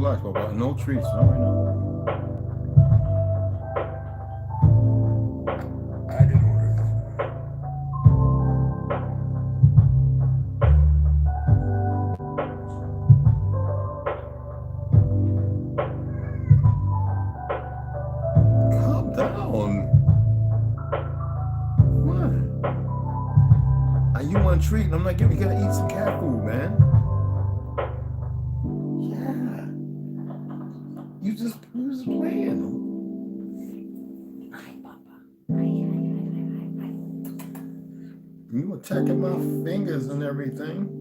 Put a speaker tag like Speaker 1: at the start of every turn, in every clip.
Speaker 1: relax, Papa. No treats, not right now.
Speaker 2: I didn't order it.
Speaker 1: Calm down. What? You want a treat and I'm not giving you. Gotta eat some cat food, man. Yeah. You just playing.
Speaker 3: Hi, Papa.
Speaker 1: You attacking my fingers and everything.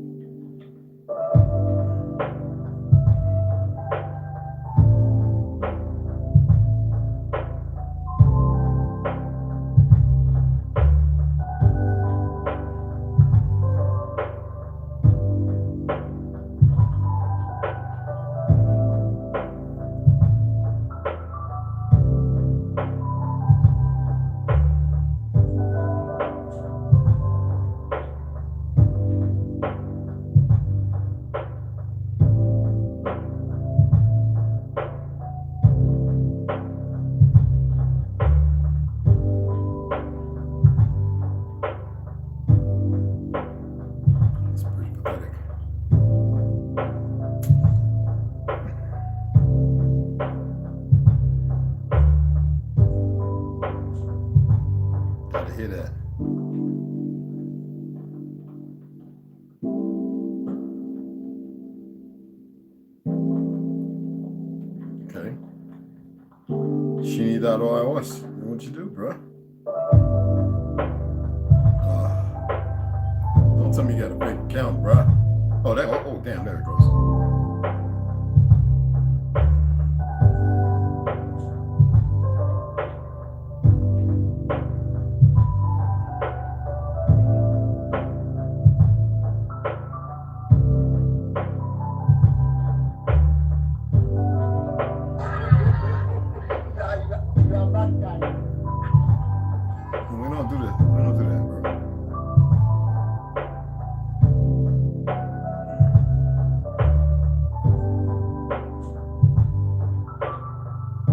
Speaker 1: Hear that? Okay. She need that iOS. What you do, bro? Don't tell me you got a big account, bro. Oh, damn, there it goes. We don't do that, bro.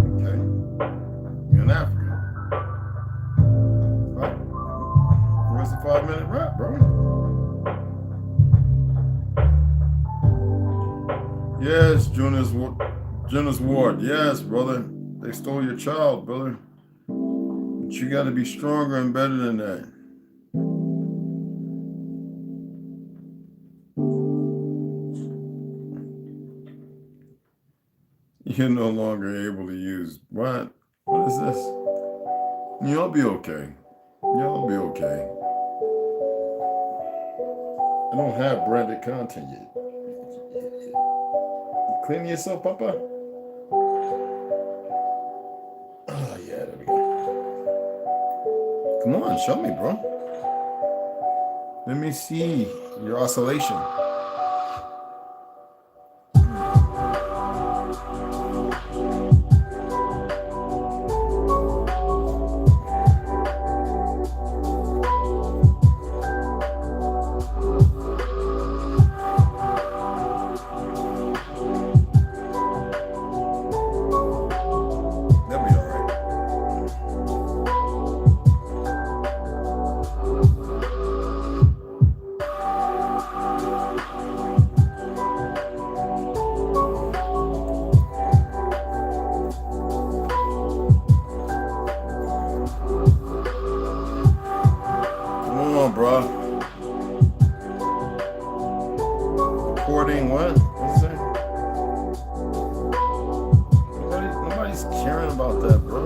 Speaker 1: Okay. You're an African. Right. Where's the 5-minute rap, bro? Yes, Jonas Ward. Yes, brother. They stole your child, brother. But you got to be stronger and better than that. You're no longer able to use what? What is this? You'll be okay. You'll be okay. I don't have branded content yet. You cleaning yourself, Papa? Oh, yeah, there we go. Come on, show me, bro. Let me see your oscillation. Recording what? What's that? Nobody's caring about that, bro.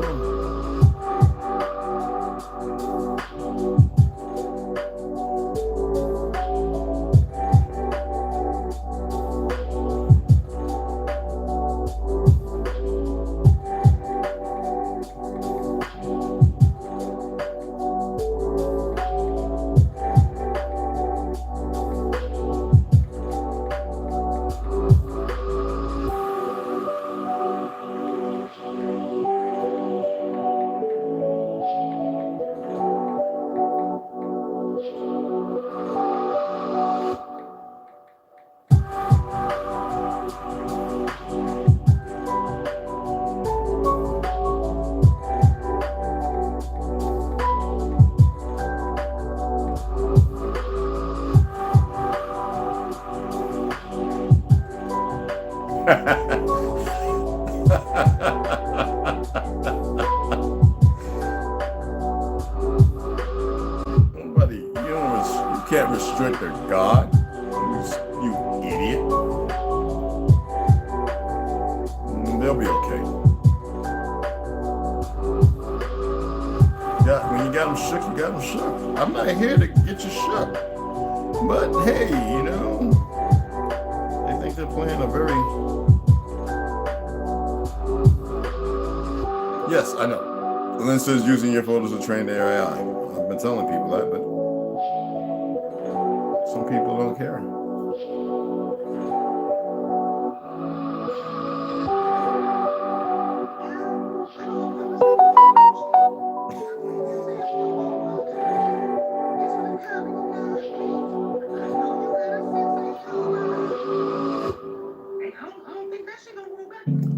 Speaker 1: Nobody, you can't restrict their God. You idiot. They'll be okay. When you got them shook, you got them shook. I'm not here to get you shook. But hey, they think they're playing a very... Yes, I know. Lynn says using your photos to train their AI. I've been telling people that, but some people don't care.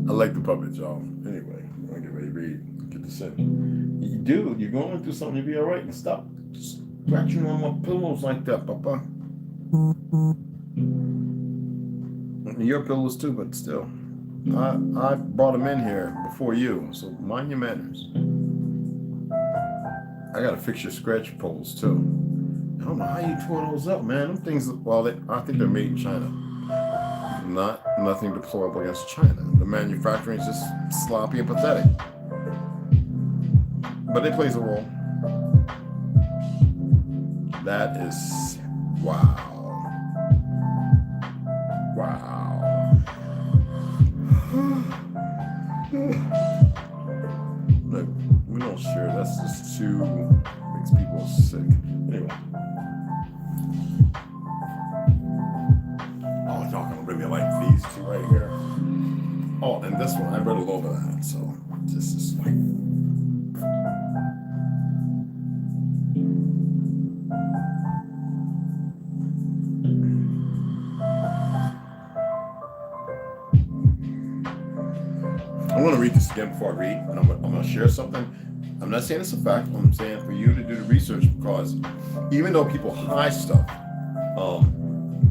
Speaker 1: I like the puppets, y'all. Anyway, I'm gonna get ready to read. Get this in. Dude, you're going through something, you'll be all right. And stop scratching on my pillows like that, Papa. Your pillows too, but still. I brought them in here before you, so mind your manners. I gotta fix your scratch poles too. I don't know how you tore those up, man. Them things, well, I think they're made in China. Nothing deplorable against China. The manufacturing is just sloppy and pathetic. But it plays a role. That is, wow. Look, we don't share. That's just too, makes people sick. Anyway. Oh, y'all gonna really like these two right here. Oh, and this one, I read all over that. So this is like. I'm going to read this again before I read, and I'm going to share something. I'm not saying it's a fact. I'm saying for you to do the research, because even though people hide stuff,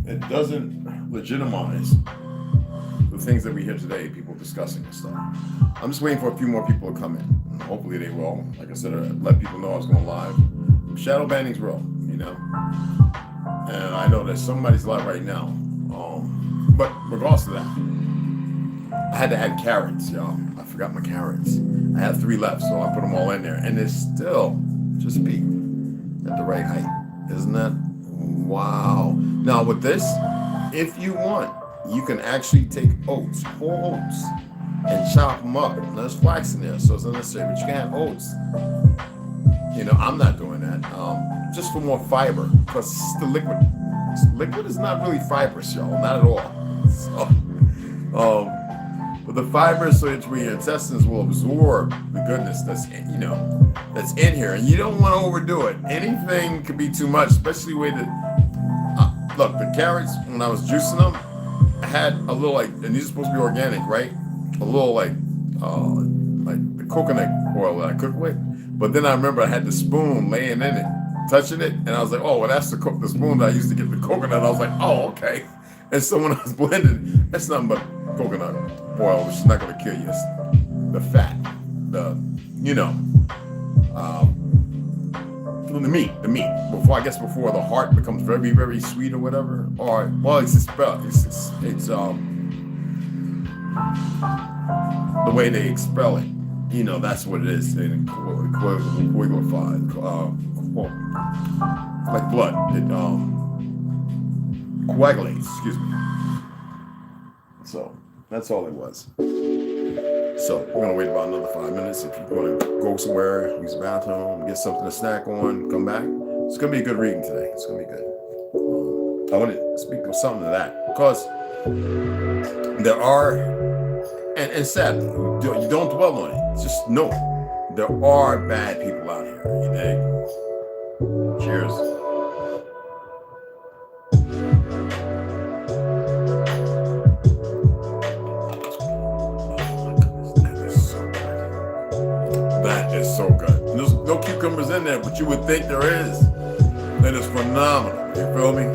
Speaker 1: it doesn't legitimize the things that we hear today, people discussing this stuff. I'm just waiting for a few more people to come in. Hopefully they will. Like I said, let people know I was going live. Shadow banning's real, And I know that somebody's live right now. But regardless of that, I had to add carrots, y'all. I forgot my carrots. I have 3 left, so I put them all in there. And it's still just peaked at the right height. Isn't that? Wow. Now with this, if you want, you can actually take oats, whole oats, and chop them up. Now, there's flax in there, so it's unnecessary, but you can have oats. I'm not doing that. Just for more fiber, because the liquid. Liquid is not really fibrous, y'all. Not at all. So, but the fibers, so it's where your intestines will absorb the goodness that's that's in here, and you don't want to overdo it. Anything could be too much, especially the way that look, the carrots, when I was juicing them, I had a little and these are supposed to be organic, right? A little like the coconut oil that I cook with. But then I remember I had the spoon laying in it, touching it, and I was like, oh, well, that's the spoon that I used to get the coconut. I was like, oh, okay. And so when I was blending, that's nothing but coconut oil, which is not going to kill you. It's the fat, the meat. Before the heart becomes very, very sweet or whatever. Or, well, it's the way they expel it. That's what it is. They coagulify, like blood. It coagulates, excuse me. So that's all it was. So we're gonna wait about another 5 minutes. If you want to go somewhere, use the bathroom, get something to snack on, come back. It's gonna be a good reading today. It's gonna be good. I want to speak of something to that, because there are, and sadly, you don't dwell on it. Just know there are bad people out here. You dig? Cheers. So good. There's no cucumbers in there, but you would think there is. It is phenomenal. You feel me?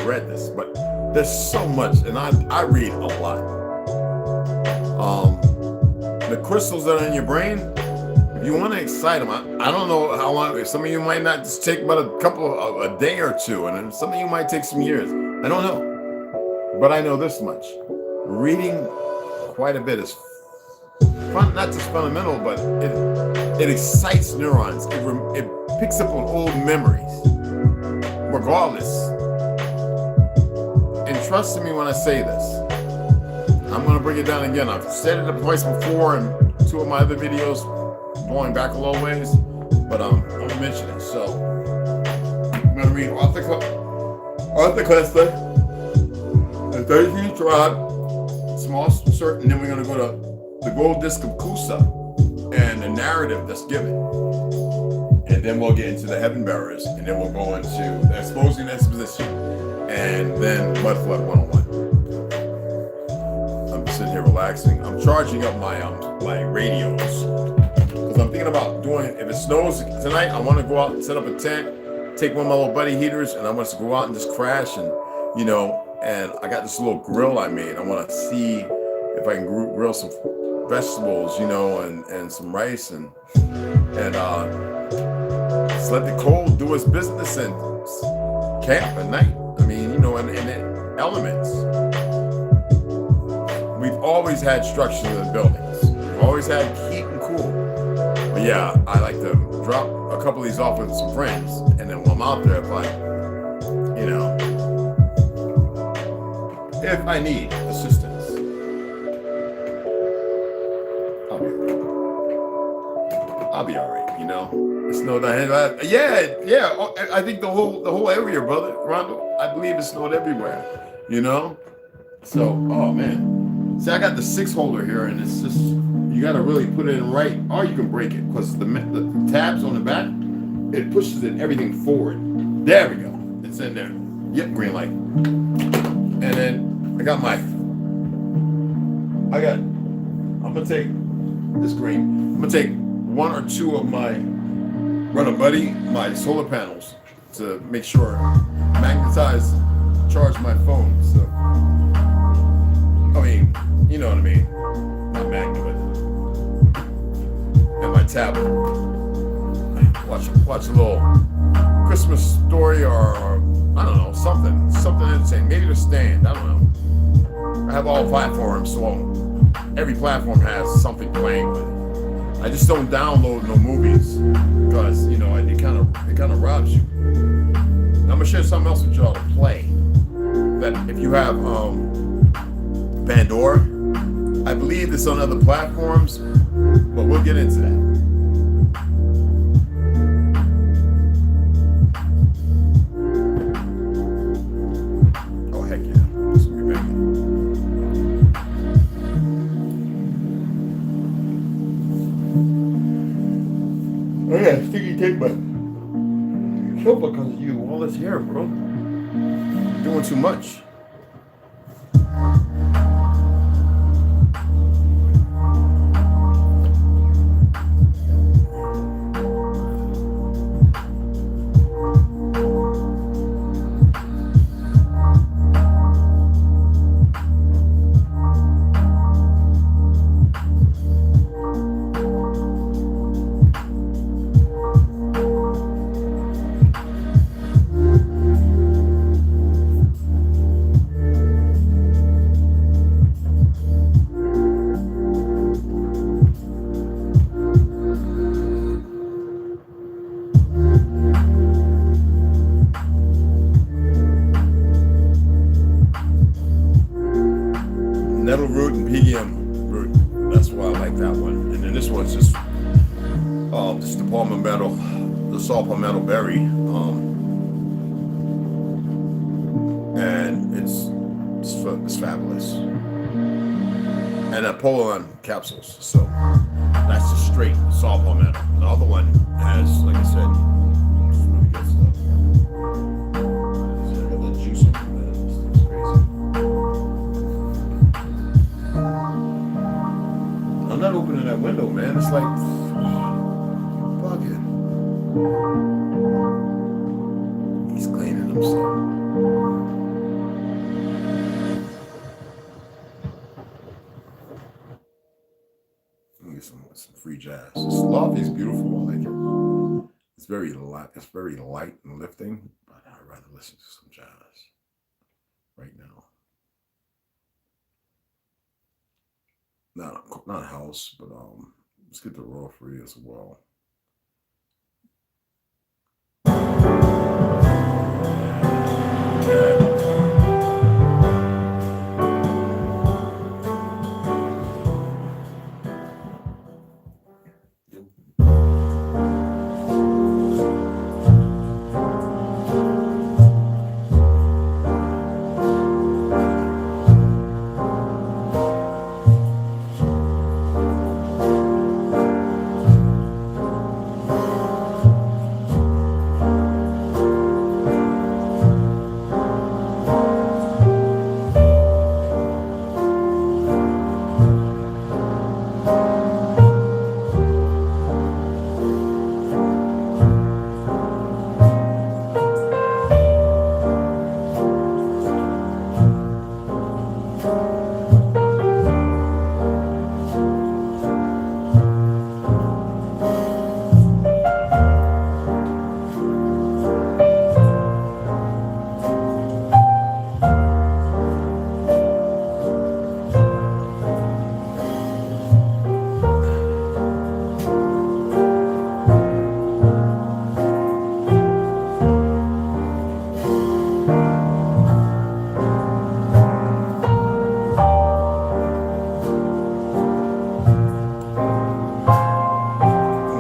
Speaker 1: read this, but there's so much, and I read a lot. The crystals that are in your brain, if you want to excite them, I don't know how long. Some of you might not just take but a day or two, and then some of you might take some years. I don't know, but I know this much: reading quite a bit is fun, not just fundamental, but it excites neurons. It picks up on old memories, regardless. And trust me when I say this. I'm going to bring it down again. I've said it twice before in 2 of my other videos, going back a long ways, but I'm going to mention it. So I'm going to read Arthur Koestler, The 13th Tribe, Small Cert, and then we're going to go to The Gold Disc of Kusa and the narrative that's given. And then we'll get into the Heaven Bearers, and then we'll go into the Exposing Exposition, and then Mud Flood 101. I'm sitting here relaxing. I'm charging up my radios because I'm thinking about doing, if it snows tonight, I want to go out and set up a tent, take one of my little buddy heaters, and I want to go out and just crash, and and I got this little grill I made. I want to see if I can grill some vegetables, and some rice, and just let the cold do its business and camp at night. I mean, in the elements. We've always had structure in the buildings. We've always had heat and cool. But yeah, I like to drop a couple of these off with some friends, and then while I'm out there, if I need assistance, I'll be all right. It snowed down here. Yeah. I think the whole area, brother, Rondo. I believe it snowed everywhere. So, oh man. See, I got the 6-holder here, and it's just, you got to really put it in right, or you can break it, because the tabs on the back, it pushes everything forward. There we go. It's in there. Yep, green light. And then I'm going to take this green. I'm going to take 1 or 2 of my my solar panels to make sure magnetize, charge my phone. So, I mean, you know what I mean? Not magnet, but and my tablet. Watch a little Christmas story or I don't know, something entertaining. Maybe the Stand. I don't know. I have all platforms, so every platform has something playing with it. I just don't download no movies because it kind of robs you. And I'm gonna share something else with y'all to play. That if you have Pandora, I believe it's on other platforms, but we'll get into that. Oh heck yeah, this will be banging. I got a sticky tape, but so because of you, all this hair, bro. You're doing too much. Nettle root and PDM root. That's why I like that one. And then this one's just the palmetto, the saw palmetto berry. And it's fabulous. And a Poland capsules. So that's just straight saw palmetto. The other one has, like I said, it's really good stuff. See, I got that juice on it. It's crazy. I'm not opening that window, man. It's like bugging. He's cleaning himself. you some free jazz. It's lovely, it's beautiful. I like it. It's very light. It's very light and lifting. But I'd rather listen to some jazz right now. Not house, but let's get the raw free as well.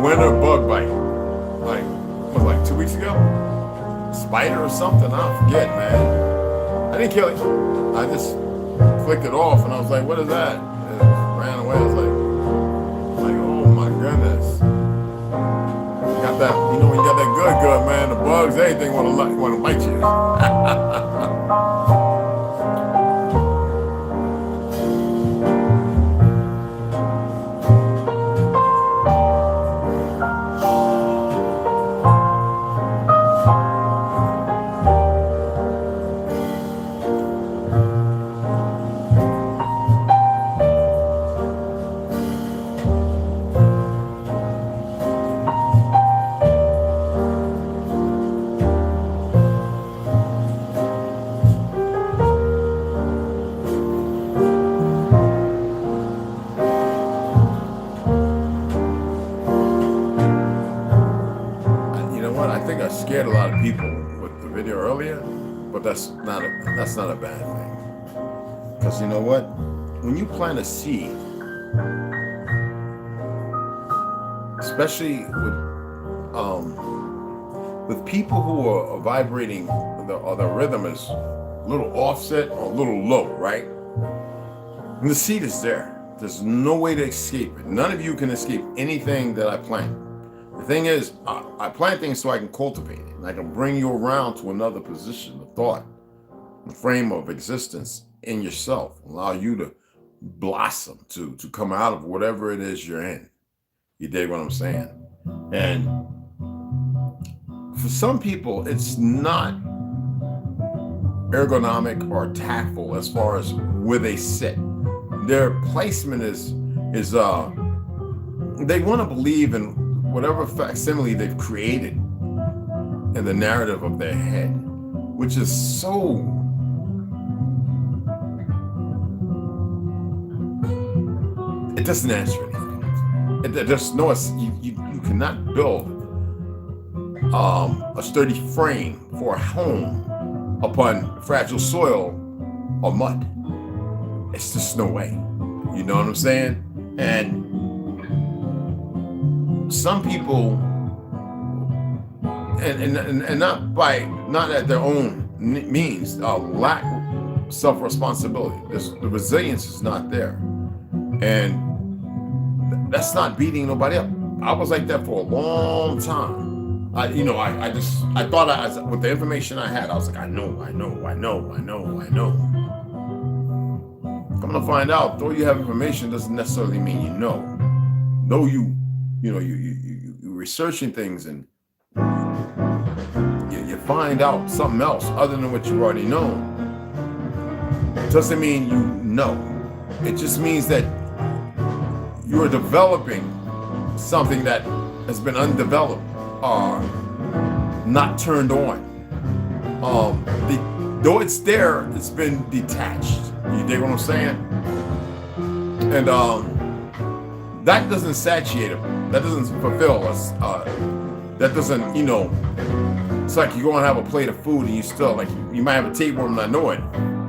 Speaker 1: Winter bug bite, like 2 weeks ago, spider or something. I forget, man. I didn't kill it. I just flicked it off, and I was like, "What is that?" It ran away. I was like, "Oh my goodness!" Got that? You know, when you got that good, man. The bugs, anything want to bite you. Scared a lot of people with the video earlier, but that's not a bad thing. Because you know what? When you plant a seed, especially with people who are vibrating, the rhythm is a little offset or a little low, right? And the seed is there. There's no way to escape it. None of you can escape anything that I plant. The thing is, I plant things so I can cultivate it, and I can bring you around to another position of thought, the frame of existence in yourself, allow you to blossom, to come out of whatever it is you're in. You dig what I'm saying? And for some people, it's not ergonomic or tactful as far as where they sit. Their placement is they want to believe in whatever facsimile they've created in the narrative of their head, which is so it doesn't answer anything. There's no, you cannot build a sturdy frame for a home upon fragile soil or mud. It's just no way. You know what I'm saying? And some people, and not at their own means, lack self-responsibility. The resilience is not there, and that's not beating nobody up. I was like that for a long time. I thought with the information I had, I was like, I know. Come to find out, though you have information doesn't necessarily mean you know. Though you're researching things and you find out something else other than what you already know, it doesn't mean you know. It just means that you are developing something that has been undeveloped, not turned on. Though it's there, it's been detached. You dig what I'm saying? And that doesn't satiate them. That doesn't fulfill us. That doesn't, you know, it's like you go and have a plate of food and you still, like, you might have a tapeworm not know it.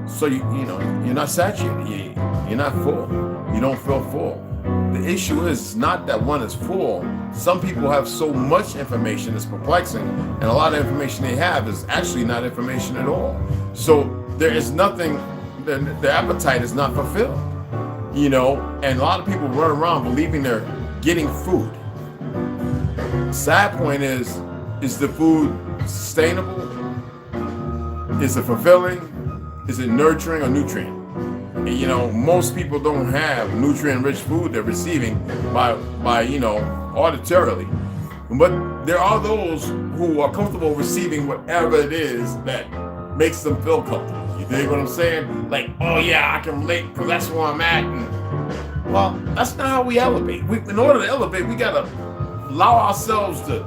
Speaker 1: So you know, you're not saturated. You're not full. You don't feel full. The issue is not that one is full. Some people have so much information it's perplexing, and a lot of information they have is actually not information at all. So there is nothing, the appetite is not fulfilled, you know, and a lot of people run around believing they're getting food. Sad point is the food sustainable? Is it fulfilling? Is it nurturing or nutrient? And, you know, most people don't have nutrient-rich food they're receiving by you know, auditorily. But there are those who are comfortable receiving whatever it is that makes them feel comfortable. You dig what I'm saying? Like, oh yeah, I can relate because that's where I'm at. And, well, that's not how we elevate. In order to elevate, we gotta allow ourselves to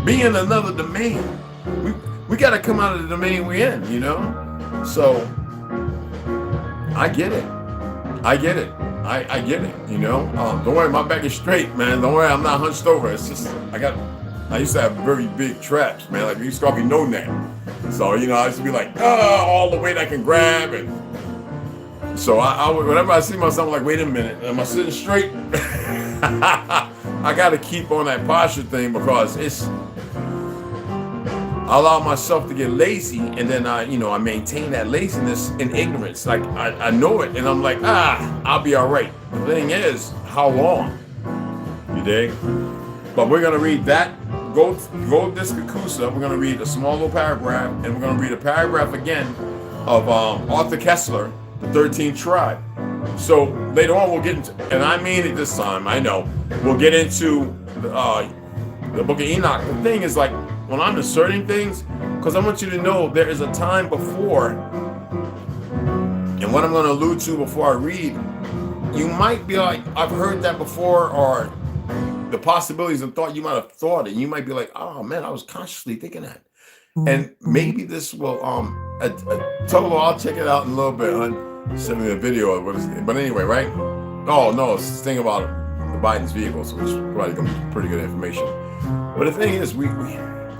Speaker 1: be in another domain. We gotta come out of the domain we're in, you know? So I get it. I get it. I get it, you know? Don't worry, my back is straight, man. Don't worry, I'm not hunched over. It's just, I used to have very big traps, man. Like, you used to call me no name. So, you know, I used to be like, all the weight I can grab. And so I whenever I see myself, I'm like, wait a minute, am I sitting straight? I got to keep on that posture thing because I allow myself to get lazy, and then I maintain that laziness in ignorance. Like I know it, and I'm like, I'll be all right. The thing is, how long? You dig? But we're gonna read that. Go Discacusa. We're gonna read a small little paragraph, and we're gonna read a paragraph again of Arthur Kessler, the 13th tribe. So later on, we'll get into, and I mean it this time. I know we'll get into the Book of Enoch. The thing is, like, when I'm inserting things, because I want you to know there is a time before, and what I'm going to allude to before I read, you might be like, I've heard that before, or the possibilities and thought you might have thought it. You might be like, oh man, I was consciously thinking that. And maybe this will, I'll check it out in a little bit, hon. Send me a video of what is it. But anyway, right? Oh no, it's this thing about the Biden's vehicles, which is probably going to be pretty good information. But the thing is, we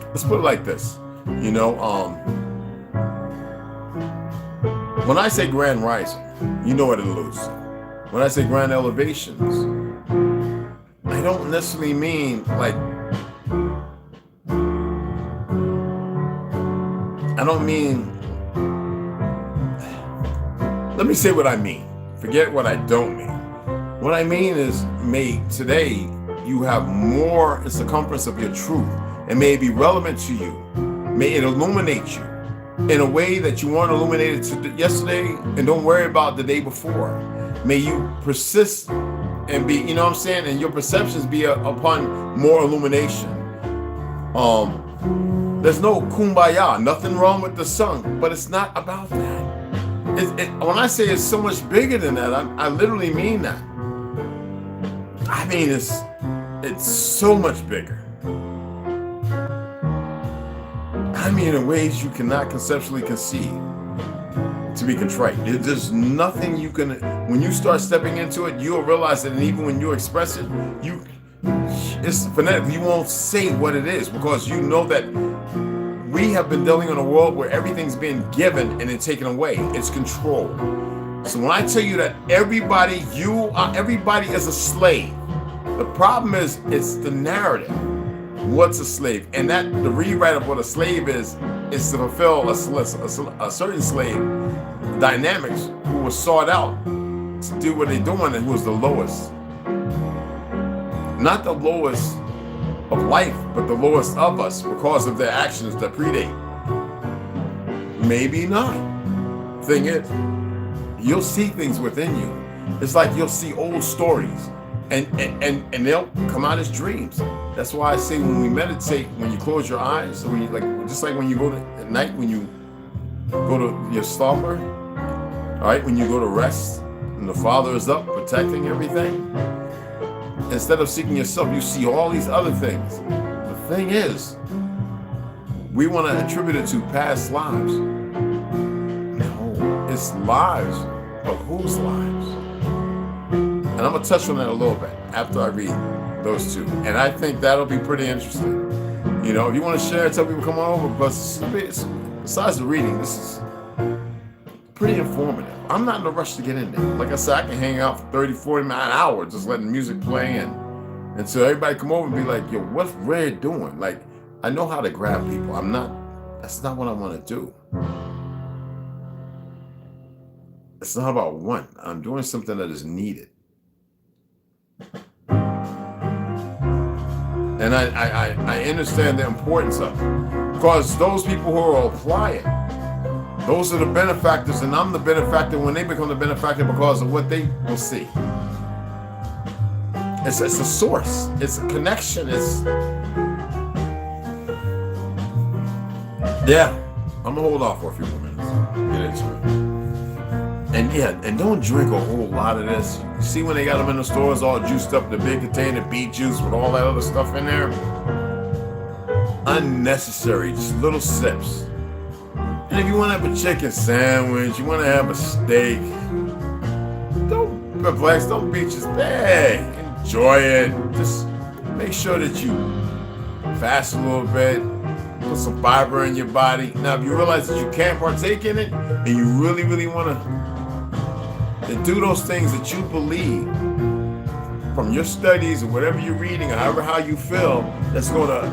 Speaker 1: let's put it like this, you know, when I say grand rising, you know what it alludes to. When I say grand elevations, I don't necessarily mean like, let me say what I mean. Forget what I don't mean. What I mean is, today you have more in circumference of your truth. And may it be relevant to you. May it illuminate you in a way that you weren't illuminated yesterday, and don't worry about the day before. May you persist and be, you know what I'm saying, and your perceptions be upon more illumination. There's no kumbaya, nothing wrong with the sun, but it's not about that. When I say it's so much bigger than that, I literally mean that. I mean, it's so much bigger. I mean, in ways you cannot conceptually conceive, to be contrite. There's nothing you can, when you start stepping into it, you'll realize that, and even when you express it, it's phonetic. You won't say what it is, because you know that we have been dealing in a world where everything's being given and then taken away. It's control. So when I tell you that everybody is a slave, the problem is, it's the narrative. What's a slave? And that the rewrite of what a slave is to fulfill a certain slave dynamics who was sought out to do what they're doing, and who was the lowest. Not the lowest of life, but the lowest of us, because of their actions that predate. Maybe not. Thing is, you'll see things within you. It's like you'll see old stories, and they'll come out as dreams. That's why I say, when we meditate, when you close your eyes, when you just like when you go to at night, when you go to your slumber, all right, when you go to rest, and the Father is up protecting everything. Instead of seeking yourself, you see all these other things. The thing is, we want to attribute it to past lives. No, it's lives, but whose lives? And I'm going to touch on that a little bit after I read those two. And I think that'll be pretty interesting. You know, if you want to share, tell people come on over. But besides the reading, this is pretty informative. I'm not in a rush to get in there. Like I said, I can hang out for 30, 40 minutes, an hour just letting music play and so everybody come over and be like, yo, what's Red doing? Like, I know how to grab people. That's not what I want to do. It's not about one. I'm doing something that is needed. And I understand the importance of it. Because those people who will apply it, those are the benefactors, and I'm the benefactor when they become the benefactor because of what they will see. It's a source. It's a connection. Yeah. I'm going to hold off for a few more minutes. Get into it. And don't drink a whole lot of this. You see when they got them in the stores all juiced up, the big container beet juice with all that other stuff in there? Unnecessary, just little sips. And if you want to have a chicken sandwich, you want to have a steak, don't beat your bag. Enjoy it. Just make sure that you fast a little bit, put some fiber in your body. Now, if you realize that you can't partake in it, and you really, really want to do those things that you believe from your studies or whatever you're reading or however how you feel, that's going to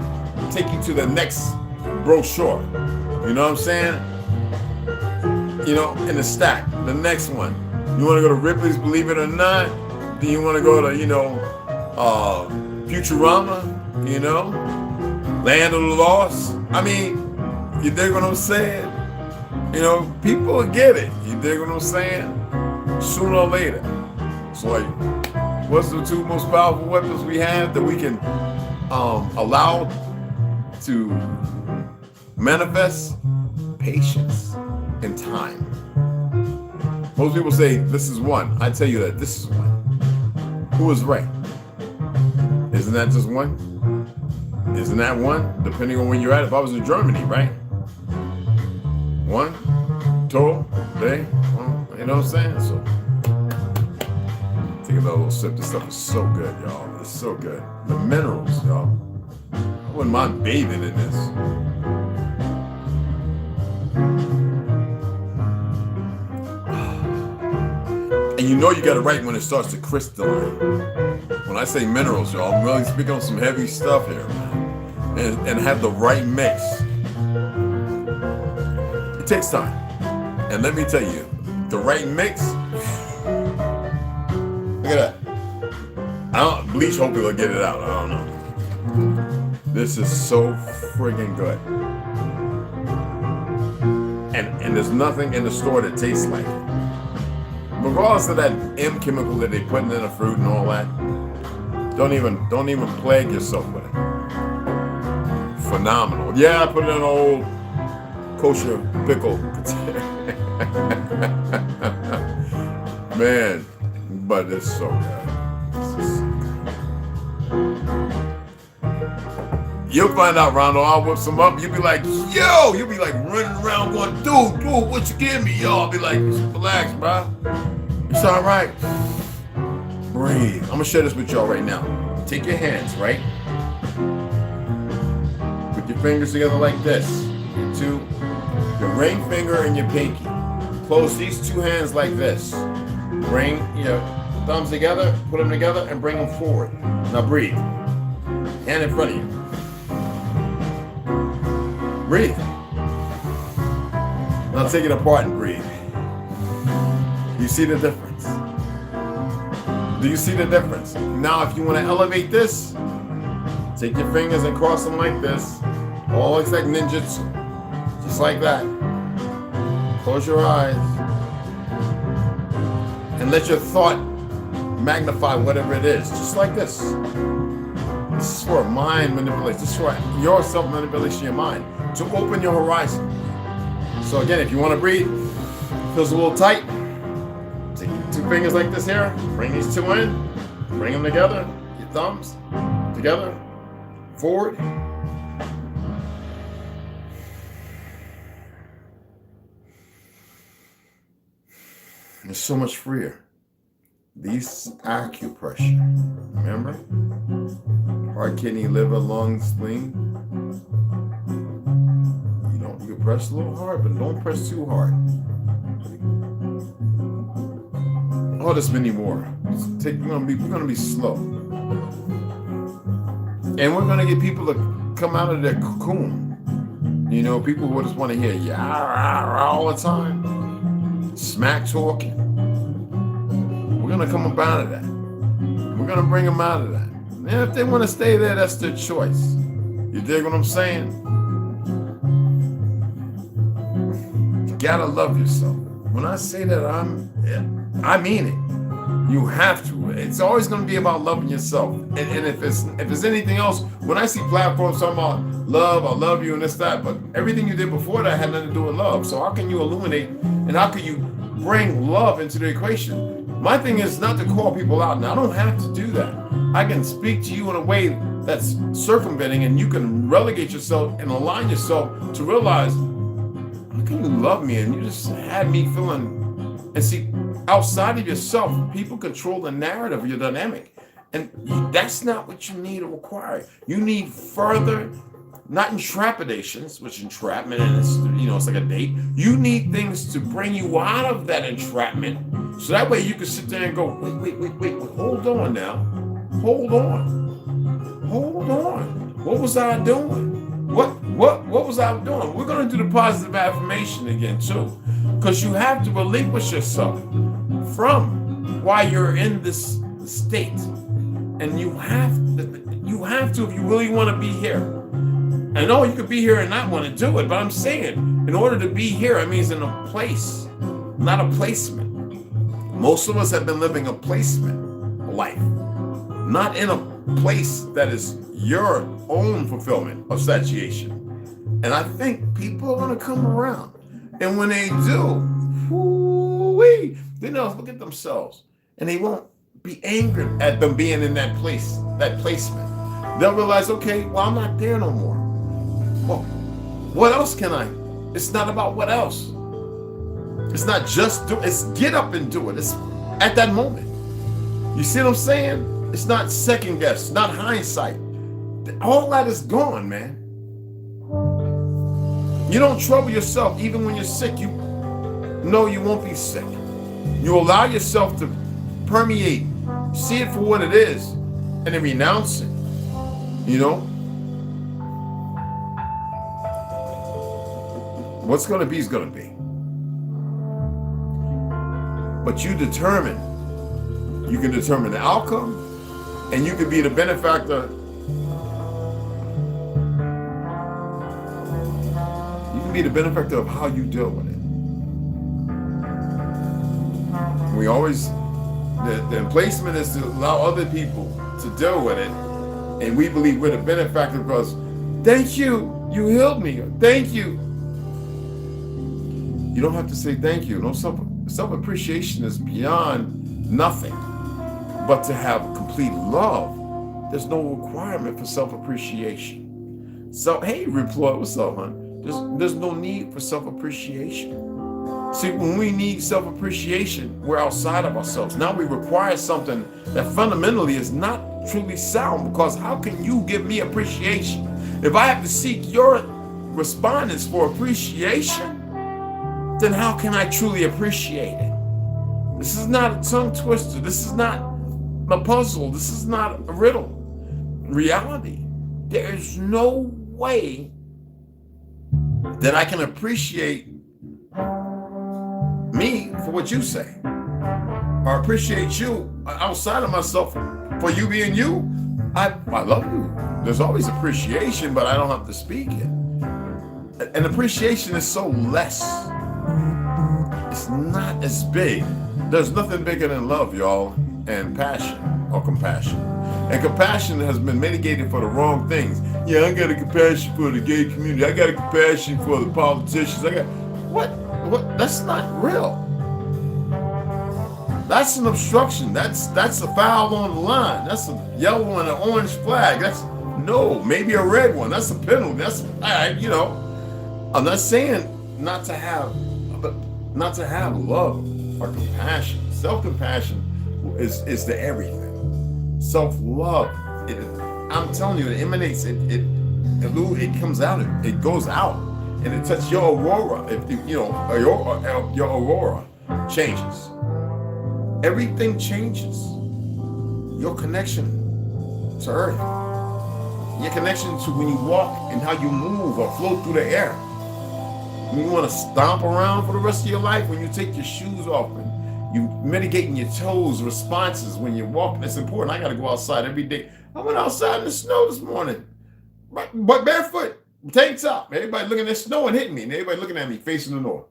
Speaker 1: take you to the next brochure. You know what I'm saying? You know, in the stack, the next one. You want to go to Ripley's Believe It or Not? Do you want to go to, Futurama? You know? Land of the Lost? I mean, you dig what I'm saying? You know, people will get it. You dig what I'm saying? Sooner or later. So, like, what's the two most powerful weapons we have that we can allow to manifest? Patience and time. Most people say this is one. I tell you that this is one. Who is right? Isn't that just one? Isn't that one? Depending on where you're at. If I was in Germany, right? One, two, three. You know what I'm saying? So take another little sip. This stuff is so good, y'all. It's so good. The minerals, y'all. I wouldn't mind bathing in this. And you know you got it right when it starts to crystalline. When I say minerals, y'all, I'm really speaking on some heavy stuff here, man. And have the right mix. It takes time. And let me tell you, the right mix. Look at that. Bleach hopefully will get it out. I don't know. This is so friggin' good. And there's nothing in the store that tastes like it. Regardless of that M chemical that they putting in the fruit and all that, don't even plague yourself with it. Phenomenal. Yeah, I put it in an old kosher pickle. Man, but it's so good. You'll find out, Rondo. I'll whip some up. You'll be like, yo! You'll be like running around going, dude, what you give me, y'all? I'll be like, relax, bro. It's all right. Breathe. I'm going to share this with y'all right now. Take your hands, right? Put your fingers together like this. Your ring finger and your pinky. Close these two hands like this. Bring your thumbs together, put them together, and bring them forward. Now breathe. Hand in front of you. Breathe. Now take it apart and breathe. You see the difference? Do you see the difference? Now if you want to elevate this, take your fingers and cross them like this. All it's like ninjutsu. Just like that. Close your eyes. And let your thought magnify whatever it is. Just like this. This is for mind manipulation. This is for your self-manipulation of your mind. To open your horizon. So again, if you want to breathe, feels a little tight, take a two fingers like this here. Bring these two in. Bring them together. Your thumbs together. Forward. It's so much freer. These acupressure, remember? Heart, kidney, liver, lungs, spleen. You can press a little hard, but don't press too hard. Oh, there's many more. We're gonna be slow. And we're gonna get people to come out of their cocoon. You know, people who just want to hear yah all the time. Smack talking. We're gonna come up out of that. We're gonna bring them out of that. And if they want to stay there, that's their choice. You dig what I'm saying? You gotta love yourself. When I say that, I mean it. You have to. It's always gonna be about loving yourself. And if it's anything else, when I see platforms talking about love, I love you and this, that, but everything you did before that had nothing to do with love. So how can you illuminate and how can you bring love into the equation? My thing is not to call people out, and I don't have to do that. I can speak to you in a way that's circumventing, and you can relegate yourself and align yourself to realize, how can you love me? And you just had me feeling, and see, outside of yourself, people control the narrative of your dynamic. And that's not what you need or require. You need further, not entrapidations, which entrapment is, it's like a date. You need things to bring you out of that entrapment. So that way you can sit there and go, wait, hold on now. Hold on. What was I doing? What was I doing? We're going to do the positive affirmation again too. Because you have to relinquish yourself from why you're in this state. And you have to if you really want to be here. I know you could be here and not want to do it, but I'm saying in order to be here, it means in a place, not a placement. Most of us have been living a placement life, not in a place that is your own fulfillment of satiation. And I think people are going to come around. And when they do, then they'll look at themselves and they won't be angered at them being in that place, that placement. They'll realize, okay, well, I'm not there no more. Well, what else can I? It's not about what else. It's not just do. It's get up and do it. It's at that moment. You see what I'm saying? It's not second guess, not hindsight. All that is gone, man. You don't trouble yourself even when you're sick. You know you won't be sick. You allow yourself to permeate, see it for what it is, and then renounce it. What's going to be is going to be. But you can determine the outcome, and you can be the benefactor. You can be the benefactor of how you deal with it. We always, the emplacement is to allow other people to deal with it, and we believe we're the benefactor because, thank you, you healed me, thank you. You don't have to say thank you. No, self-appreciation is beyond nothing. But to have complete love, there's no requirement for self-appreciation. So, hey, Reploy, what's up, hon? There's no need for self-appreciation. See, when we need self-appreciation, we're outside of ourselves. Now we require something that fundamentally is not truly sound, because how can you give me appreciation? If I have to seek your respondents for appreciation, then how can I truly appreciate it? This is not a tongue twister. This is not a puzzle. This is not a riddle. Reality. There is no way that I can appreciate me for what you say, or appreciate you outside of myself for you being you. I love you. There's always appreciation, but I don't have to speak it. And appreciation is so less. It's not as big. There's nothing bigger than love, y'all, and passion or compassion. And compassion has been mitigated for the wrong things. Yeah, I got a compassion for the gay community. I got a compassion for the politicians. What? That's not real. That's an obstruction. That's a foul on the line. That's a yellow and an orange flag. That's no, maybe a red one. That's a penalty. That's you know. I'm not saying not to have love or compassion. Self-compassion is the everything. Self-love, I'm telling you, it emanates. It comes out. It goes out, and it touches your aurora. If you know your aurora changes. Everything changes. Your connection to earth, your connection to when you walk and how you move or float through the air. When you want to stomp around for the rest of your life, when you take your shoes off and you mitigating your toes responses when you're walking, it's important. I got to go outside every day. I went outside in the snow this morning, but barefoot, tank top. Everybody looking at the snow and hitting me, and everybody looking at me facing the north.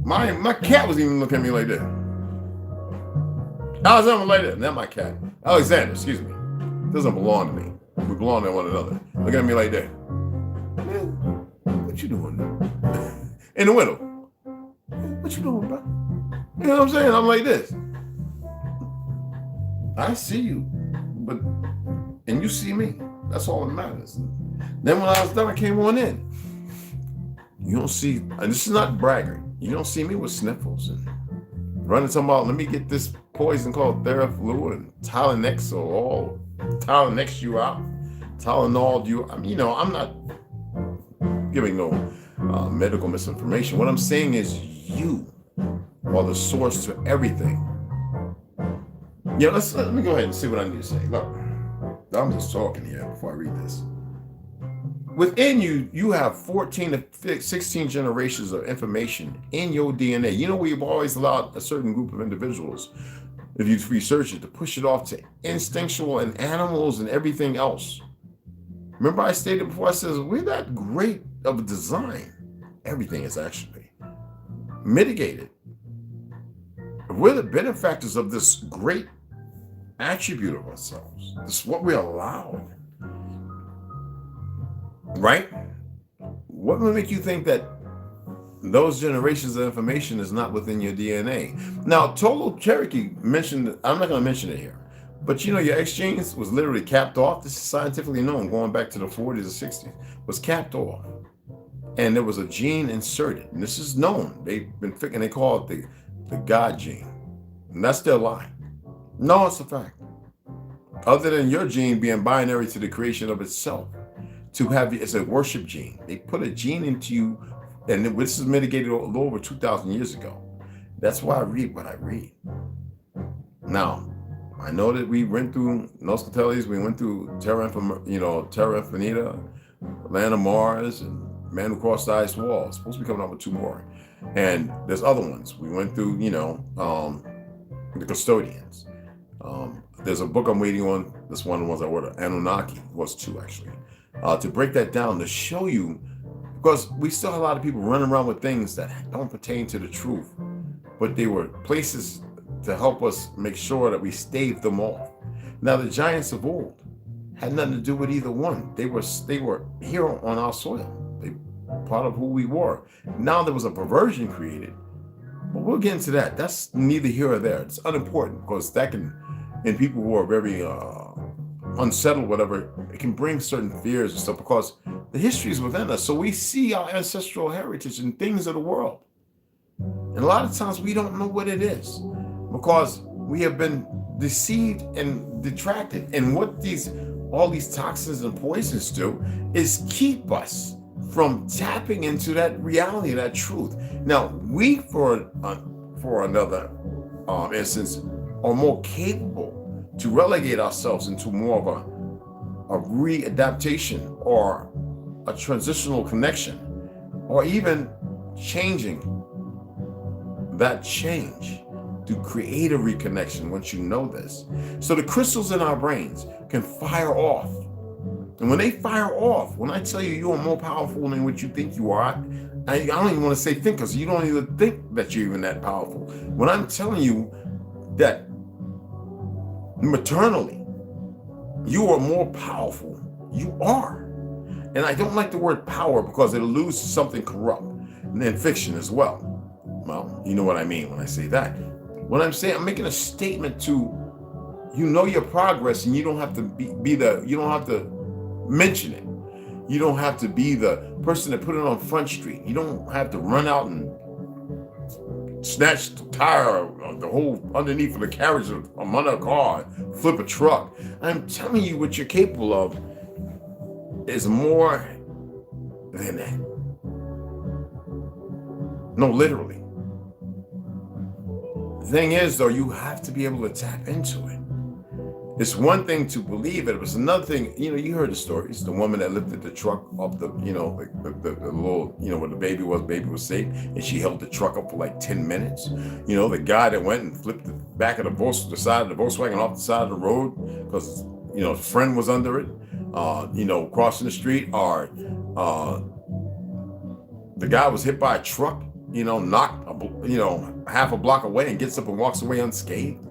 Speaker 1: My cat was even looking at me like that. Alexander like that. Not my cat. Alexander, excuse me. Doesn't belong to me. We belong to one another. Look at me like that. Man, what you doing? In the window. What you doing, bro? You know what I'm saying? I'm like this. I see you, and you see me. That's all that matters. Then when I was done, I came on in. You don't see, and this is not bragging. You don't see me with sniffles and running talking about, let me get this poison called TheraFlu and Tylenol or all Tylenol you out, Tylenol you. I mean, you know, I'm not giving no medical misinformation. What I'm saying is you are the source to everything. Yeah, let me go ahead and see what I need to say. Look, I'm just talking here before I read this. Within you, you have 14 to 16 generations of information in your DNA. You know, we've always allowed a certain group of individuals, if you research it, to push it off to instinctual and animals and everything else. Remember I stated before, I said, we're that great of a design. Everything is actually mitigated. We're the benefactors of this great attribute of ourselves. This is what we're allowed. Right? What would make you think that those generations of information is not within your DNA? Now, Tolu Cherokee mentioned, I'm not going to mention it here, but you know, your X genes was literally capped off. This is scientifically known, going back to the 40s or 60s, was capped off. And there was a gene inserted. And this is known. They've been figuring, they call it the God gene. And that's their lie. No, it's a fact. Other than your gene being binary to the creation of itself. To have it's a worship gene. They put a gene into you, and this is mitigated over 2,000 years ago. That's why I read what I read. Now, I know that we went through Nos Catellis, we went through Terra Infinita, Land of Mars, and Man Who Crossed the Ice Wall. It's supposed to be coming up with 2 more. And there's other ones. We went through, the Custodians. There's a book I'm waiting on. That's one of the ones I ordered. Anunnaki was 2 actually. To break that down, to show you, because we still have a lot of people running around with things that don't pertain to the truth, but they were places to help us make sure that we staved them off. Now, the giants of old had nothing to do with either one. They were here on our soil. They part of who we were. Now there was a perversion created, but we'll get into that. That's neither here or there. It's unimportant because that can, in people who are very unsettled, whatever, it can bring certain fears and stuff because the history is within us. So we see our ancestral heritage and things of the world. And a lot of times we don't know what it is because we have been deceived and detracted. And what all these toxins and poisons do is keep us from tapping into that reality, that truth. Now, we, for another instance, are more capable to relegate ourselves into more of a readaptation or a transitional connection, or even changing that change to create a reconnection once you know this. So the crystals in our brains can fire off. And when they fire off, when I tell you you are more powerful than what you think you are, I don't even want to say think, because you don't even think that you're even that powerful. When I'm telling you that maternally, you are more powerful. You are. And I don't like the word power because it alludes to something corrupt and then fiction as well. Well, you know what I mean when I say that. When I'm saying, I'm making a statement to, you know, your progress, and you don't have to be the, you don't have to mention it. You don't have to be the person that put it on Front Street. You don't have to run out and snatch the tire of the whole underneath of the carriage of another car, flip a truck. I'm telling you, what you're capable of is more than that. No, literally. The thing is, though, you have to be able to tap into it. It's one thing to believe it. It was another thing, you know, you heard the stories. The woman that lifted the truck up the, you know, the little, you know, where the baby was safe, and she held the truck up for like 10 minutes. You know, the guy that went and flipped the back of the side of the Volkswagen off the side of the road because, you know, his friend was under it, you know, crossing the street, or the guy was hit by a truck, you know, knocked, you know, half a block away and gets up and walks away unscathed.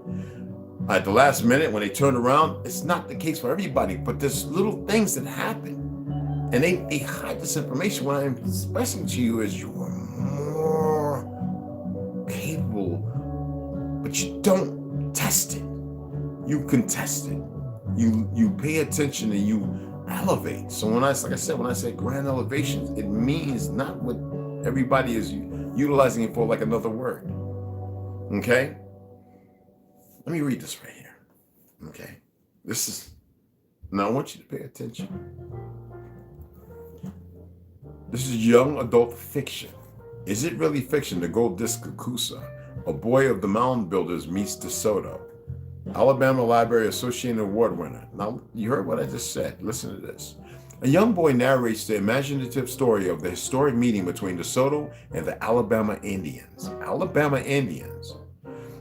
Speaker 1: At the last minute, when they turn around, it's not the case for everybody, but there's little things that happen. And they hide this information. What I'm expressing to you is you are more capable, but you don't test it. You can test it. You pay attention and you elevate. So when I say grand elevations, it means not what everybody is utilizing it for, like another word. Okay? Let me read this right here. Okay? Now I want you to pay attention. This is young adult fiction. Is it really fiction? The Gold Disc of Kusa, a boy of the mound builders meets DeSoto. Alabama Library Association Award winner. Now, you heard what I just said. Listen to this. A young boy narrates the imaginative story of the historic meeting between DeSoto and the Alabama Indians. Alabama Indians.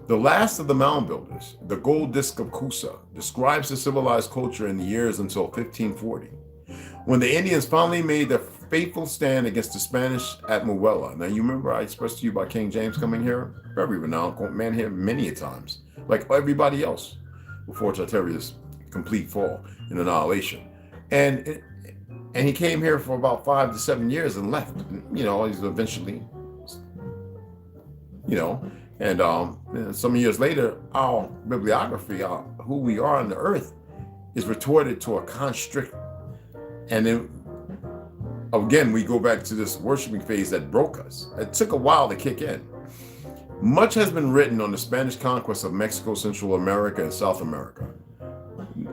Speaker 1: The last of the mound builders, the Gold Disc of Kusa, describes the civilized culture in the years until 1540, when the Indians finally made their fateful stand against the Spanish at Muella. Now, you remember I expressed to you about King James coming here? Very renowned man here many a times, like everybody else, before Tartarius' complete fall and annihilation. And he came here for about 5 to 7 years and left. You know, he's eventually, you know, and some years later, our bibliography, who we are on the earth, is retorted to a constrict. And then, again, we go back to this worshiping phase that broke us. It took a while to kick in. Much has been written on the Spanish conquest of Mexico, Central America, and South America.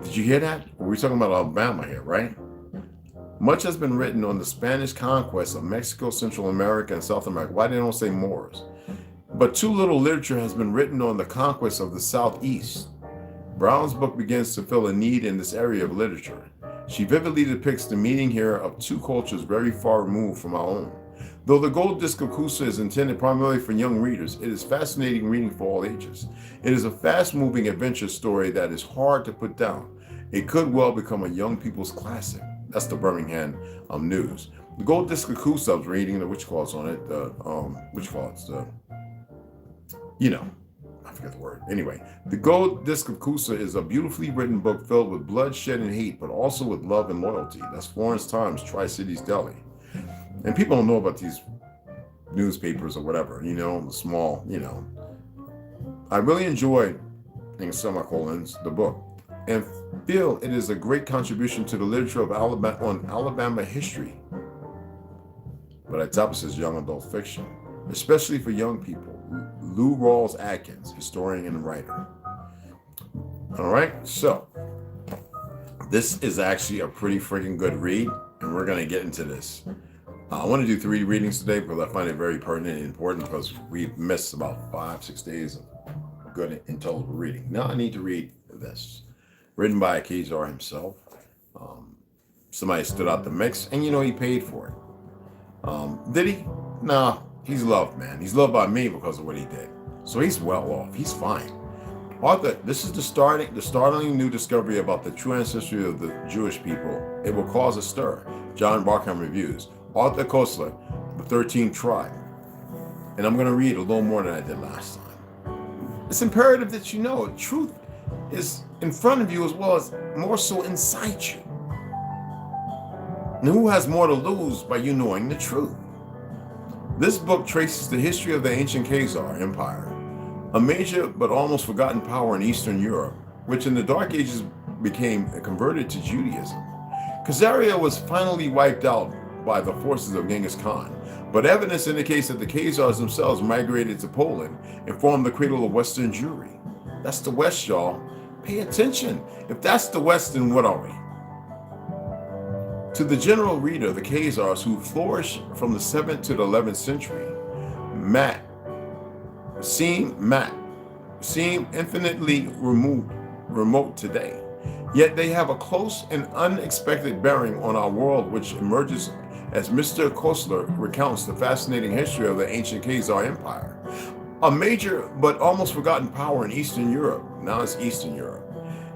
Speaker 1: Did you hear that? We're talking about Alabama here, right? Much has been written on the Spanish conquest of Mexico, Central America, and South America. Why they don't say Moors? But too little literature has been written on the conquest of the Southeast. Brown's book begins to fill a need in this area of literature. She vividly depicts the meeting here of two cultures very far removed from our own. Though the Gold Disc of Kusa is intended primarily for young readers, it is fascinating reading for all ages. It is a fast-moving adventure story that is hard to put down. It could well become a young people's classic. That's the Birmingham News. The Gold Disc of Kusa, I was reading the whatchamacallits on it, you know, I forget the word. Anyway, The Gold Disc of Kusa is a beautifully written book filled with bloodshed and hate, but also with love and loyalty. That's Florence Times, Tri-Cities Deli. And people don't know about these newspapers or whatever, you know, the small, you know. I really enjoyed, in semicolons, the book, and feel it is a great contribution to the literature of Alabama history. But at top it says young adult fiction, especially for young people. Lou Rawls Atkins, historian and writer. All right, so this is actually a pretty freaking good read, and we're going to get into this. I want to do 3 readings today because I find it very pertinent and important, because we've missed about 5-6 days of good intelligible reading. Now I need to read this, written by Kezar himself. Somebody stood out the mix, and you know he paid for it. Did he? Nah. He's loved, man. He's loved by me because of what he did. So he's well off. He's fine. Arthur, this is the startling new discovery about the true ancestry of the Jewish people. It will cause a stir. John Barkham reviews. Arthur Koestler, the 13th tribe. And I'm going to read a little more than I did last time. It's imperative that you know truth is in front of you as well as more so inside you. And who has more to lose by you knowing the truth? This book traces the history of the ancient Khazar Empire, a major but almost forgotten power in Eastern Europe, which in the Dark Ages became converted to Judaism. Khazaria was finally wiped out by the forces of Genghis Khan, but evidence indicates that the Khazars themselves migrated to Poland and formed the cradle of Western Jewry. That's the West, y'all. Pay attention. If that's the West, then what are we? To the general reader, the Khazars, who flourished from the 7th to the 11th century, seem infinitely remote today. Yet they have a close and unexpected bearing on our world, which emerges as Mr. Kostler recounts the fascinating history of the ancient Khazar Empire, a major but almost forgotten power in Eastern Europe. Now it's Eastern Europe.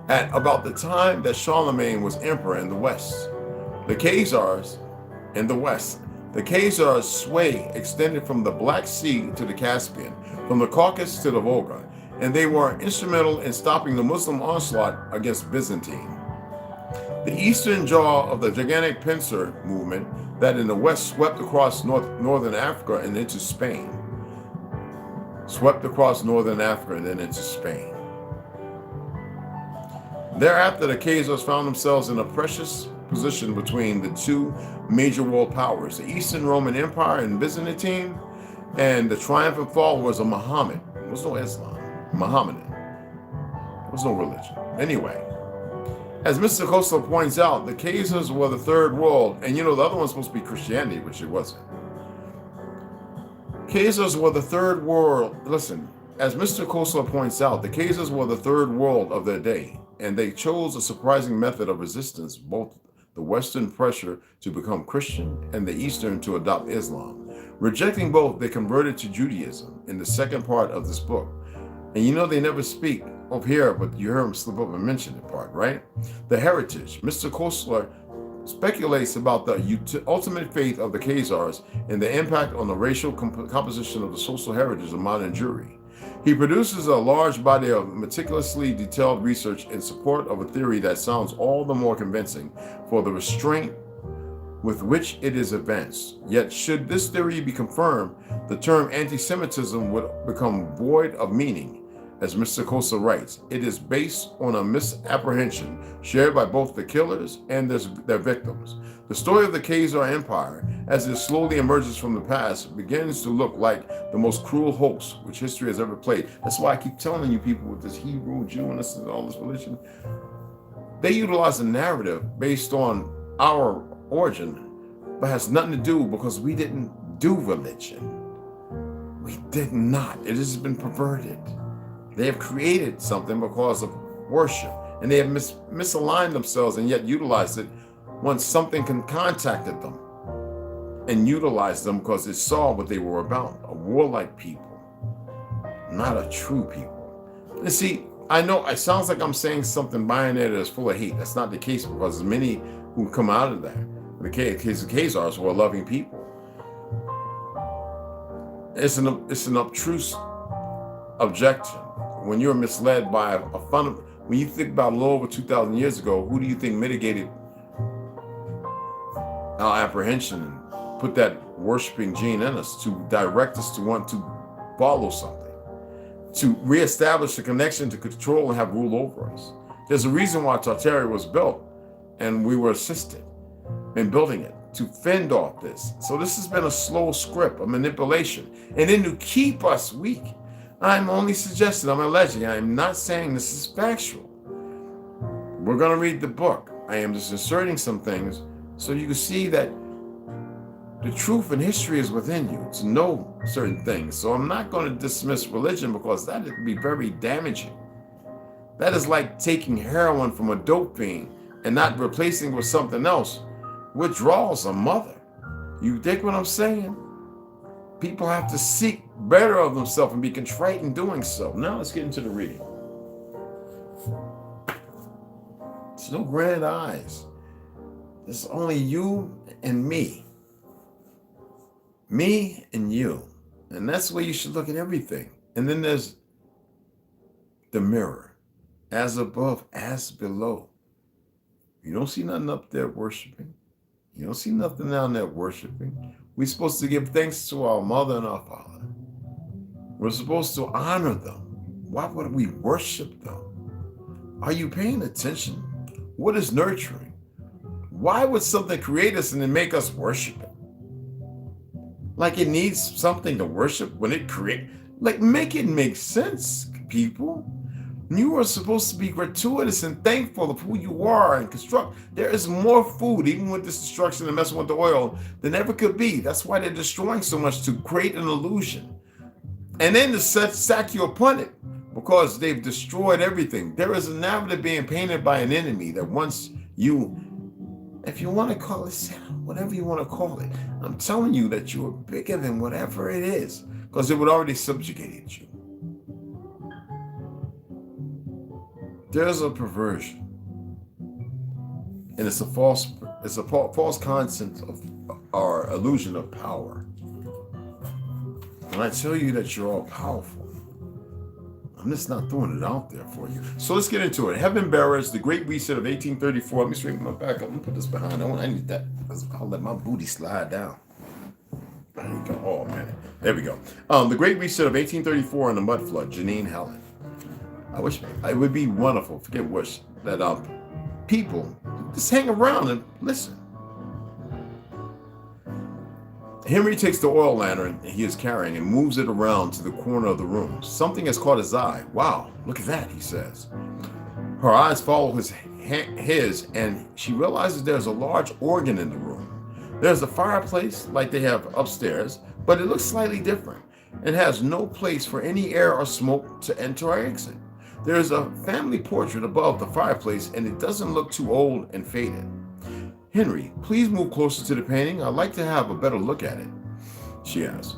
Speaker 1: At about the time that Charlemagne was emperor in the West, the Khazars in the West, the Khazars' sway extended from the Black Sea to the Caspian, from the Caucasus to the Volga, and they were instrumental in stopping the Muslim onslaught against Byzantine. The eastern jaw of the gigantic pincer movement that in the West swept across northern Africa and into Spain. Thereafter, the Khazars found themselves in a precious position between the two major world powers, the Eastern Roman Empire and Byzantine, and the triumphant followers of Muhammad. There was no Islam, Mohammedan. There was no religion. Anyway, as Mr. Kostler points out, the Khazars were the third world, and the other one's supposed to be Christianity, which it wasn't. Khazars were the third world. Listen, as Mr. Kostler points out, the Khazars were the third world of their day, and they chose a surprising method of resistance, both the Western pressure to become Christian and the Eastern to adopt Islam. Rejecting both, they converted to Judaism in the second part of this book. And they never speak of here, but you hear them slip up and mention the part, right? The heritage. Mr. Kostler speculates about the ultimate faith of the Khazars and the impact on the racial composition of the social heritage of modern Jewry. He produces a large body of meticulously detailed research in support of a theory that sounds all the more convincing for the restraint with which it is advanced. Yet, should this theory be confirmed, the term anti-Semitism would become void of meaning. As Mr. Kostler writes, it is based on a misapprehension shared by both the killers and their victims. The story of the Khazar Empire, as it slowly emerges from the past, begins to look like the most cruel hoax which history has ever played. That's why I keep telling you people with this Hebrew, Jew, and this and all this religion, they utilize a narrative based on our origin, but has nothing to do because we didn't do religion. We did not. It has been perverted. They have created something because of worship, and they have misaligned themselves and yet utilized it once something contacted them and utilized them because it saw what they were about, a warlike people, not a true people. And see, I know it sounds like I'm saying something binary that is full of hate. That's not the case because there's many who come out of that. The Khazars were loving people. It's an obtruse objection. When you're misled by when you think about a little over 2,000 years ago, who do you think mitigated our apprehension and put that worshiping gene in us to direct us to want to follow something, to reestablish the connection to control and have rule over us? There's a reason why Tartaria was built, and we were assisted in building it to fend off this. So this has been a slow script, a manipulation, and then to keep us weak. I'm only suggesting, I'm alleging, I'm not saying this is factual. We're going to read the book. I am just inserting some things so you can see that the truth and history is within you to know certain things. So I'm not going to dismiss religion because that would be very damaging. That is like taking heroin from a dope fiend and not replacing it with something else. Withdrawals a mother. You dig what I'm saying? People have to seek better of themselves and be contrite in doing so. Now let's get into the reading. There's no grand eyes. There's only you and me. Me and you. And that's the way you should look at everything. And then there's the mirror. As above, as below. You don't see nothing up there worshiping. You don't see nothing down there worshiping. We're supposed to give thanks to our mother and our father. We're supposed to honor them. Why would we worship them? Are you paying attention? What is nurturing? Why would something create us and then make us worship it? Like it needs something to worship when it creates. Like, make it make sense, people. You are supposed to be gratuitous and thankful of who you are and construct. There is more food, even with this destruction and messing with the oil, than ever could be. That's why they're destroying so much, to create an illusion. And then to sack you upon it, because they've destroyed everything. There is a narrative being painted by an enemy that wants you, if you want to call it, whatever you want to call it, I'm telling you that you are bigger than whatever it is, because it would already subjugate you. There's a perversion, and it's a false concept of our illusion of power. And I tell you that you're all powerful. I'm just not throwing it out there for you. So let's get into it. Heaven Bearers, the Great Reset of 1834. Let me straighten my back up. I'm gonna put this behind. I need that. I'll let my booty slide down. There you go. Oh man, there we go. The Great Reset of 1834 and the Mud Flood. Janine Helen. I wish it would be wonderful. Forget wish that people just hang around and listen. Henry takes the oil lantern he is carrying and moves it around to the corner of the room. Something has caught his eye. Wow, look at that, he says. Her eyes follow his, and she realizes there's a large organ in the room. There's a fireplace like they have upstairs, but it looks slightly different. It has no place for any air or smoke to enter or exit. There's a family portrait above the fireplace, and it doesn't look too old and faded. Henry, please move closer to the painting. I'd like to have a better look at it, she asks.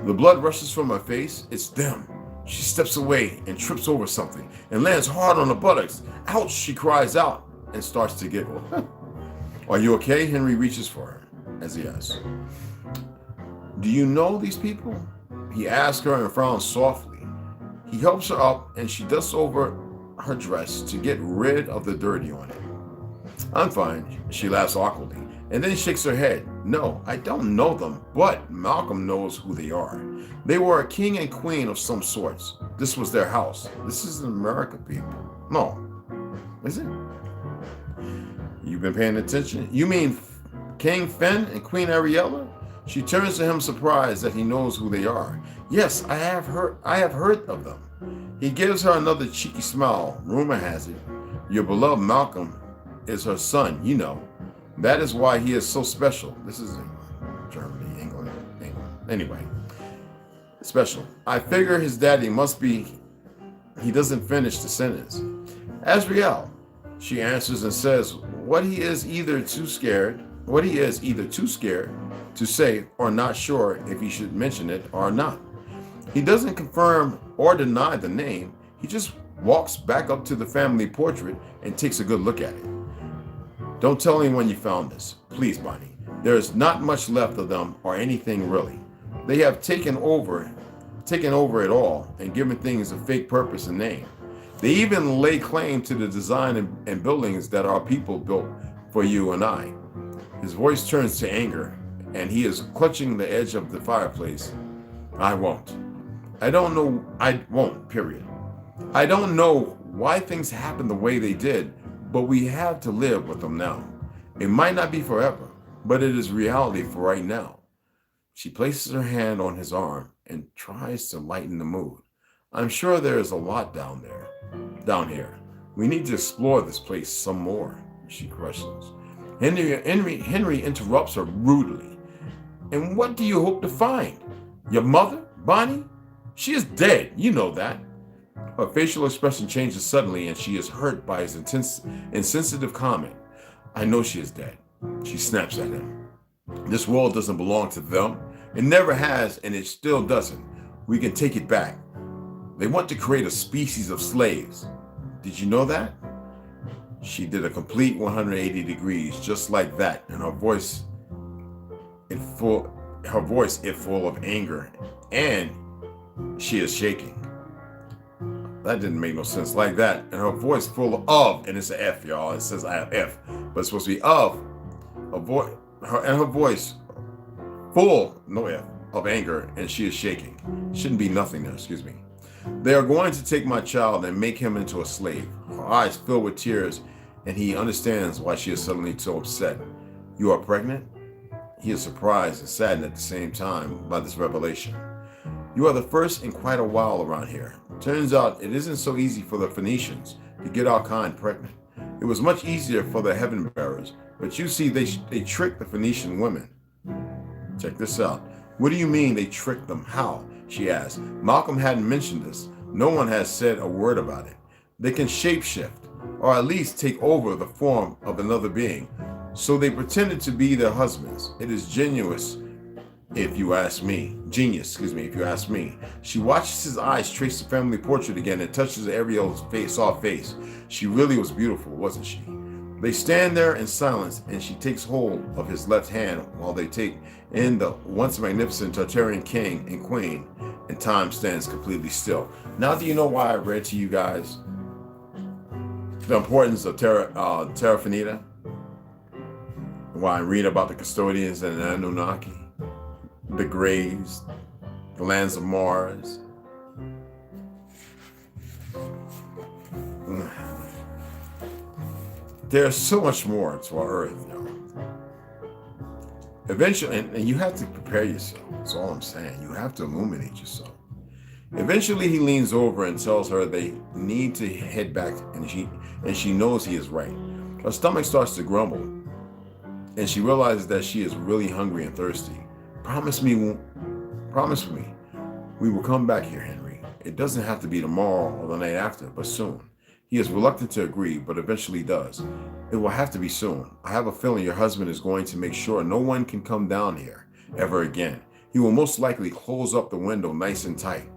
Speaker 1: The blood rushes from her face. It's them. She steps away and trips over something and lands hard on the buttocks. Ouch, she cries out and starts to giggle. Are you okay? Henry reaches for her as he asks. Do you know these people? He asks her and frowns softly. He helps her up and she dusts over her dress to get rid of the dirty on it. I'm fine, she laughs awkwardly, and then shakes her head. No, I don't know them, but Malcolm knows who they are. They were a king and queen of some sorts. This was their house. This isn't America, people. No. Is it? You've been paying attention? You mean King Finn and Queen Ariella? She turns to him surprised that he knows who they are. Yes, I have heard of them. He gives her another cheeky smile. Rumor has it, your beloved Malcolm is her son, you know. That is why he is so special. This is Germany, England. Anyway, special. I figure his daddy must be, he doesn't finish the sentence. Azrael, she answers and says what he is either too scared to say or not sure if he should mention it or not. He doesn't confirm or deny the name. He just walks back up to the family portrait and takes a good look at it. Don't tell anyone you found this. Please, Bonnie. There's not much left of them or anything really. They have taken over it all and given things a fake purpose and name. They even lay claim to the design and buildings that our people built for you and I. His voice turns to anger and he is clutching the edge of the fireplace. I won't. I won't, period. I don't know why things happened the way they did, but we have to live with them now. It might not be forever, but it is reality for right now. She places her hand on his arm and tries to lighten the mood. I'm sure there is a lot down here. We need to explore this place some more, she questions. Henry interrupts her rudely. And what do you hope to find? Your mother, Bonnie? She is dead, you know that. Her facial expression changes suddenly and she is hurt by his insensitive comment. I know she is dead. She snaps at him. This world doesn't belong to them. It never has and it still doesn't. We can take it back. They want to create a species of slaves. Did you know that? She did a complete 180 degrees just like that, and her voice full of anger, and she is shaking. That didn't make no sense like that. And her voice full of, and it's an F, y'all. It says I have F, but it's supposed to be of, her voice full, no F, of anger, and she is shaking. Shouldn't be nothing there, excuse me. They are going to take my child and make him into a slave. Her eyes fill with tears, and he understands why she is suddenly so upset. You are pregnant? He is surprised and saddened at the same time by this revelation. You are the first in quite a while around here. Turns out it isn't so easy for the Phoenicians to get our kind pregnant. It was much easier for the heaven bearers, but you see, they tricked the Phoenician women. Check this out. What do you mean they tricked them? How? She asked. Malcolm hadn't mentioned this. No one has said a word about it. They can shapeshift, or at least take over the form of another being. So they pretended to be their husbands. It is genius, if you ask me. Genius, if you ask me. She watches his eyes trace the family portrait again and touches Ariel's soft face. She really was beautiful, wasn't she? They stand there in silence, and she takes hold of his left hand while they take in the once magnificent Tartarian king and queen, and time stands completely still. Now, do you know why I read to you guys the importance of Terra Finita? Why I read about the custodians and the Anunnaki, the graves, the lands of Mars. There's so much more to our earth, Eventually, and you have to prepare yourself. That's all I'm saying. You have to illuminate yourself. Eventually, he leans over and tells her they need to head back, and she knows he is right. Her stomach starts to grumble, and she realizes that she is really hungry and thirsty. Promise me, we will come back here, Henry. It doesn't have to be tomorrow or the night after, but soon. He is reluctant to agree, but eventually does. It will have to be soon. I have a feeling your husband is going to make sure no one can come down here ever again. He will most likely close up the window nice and tight.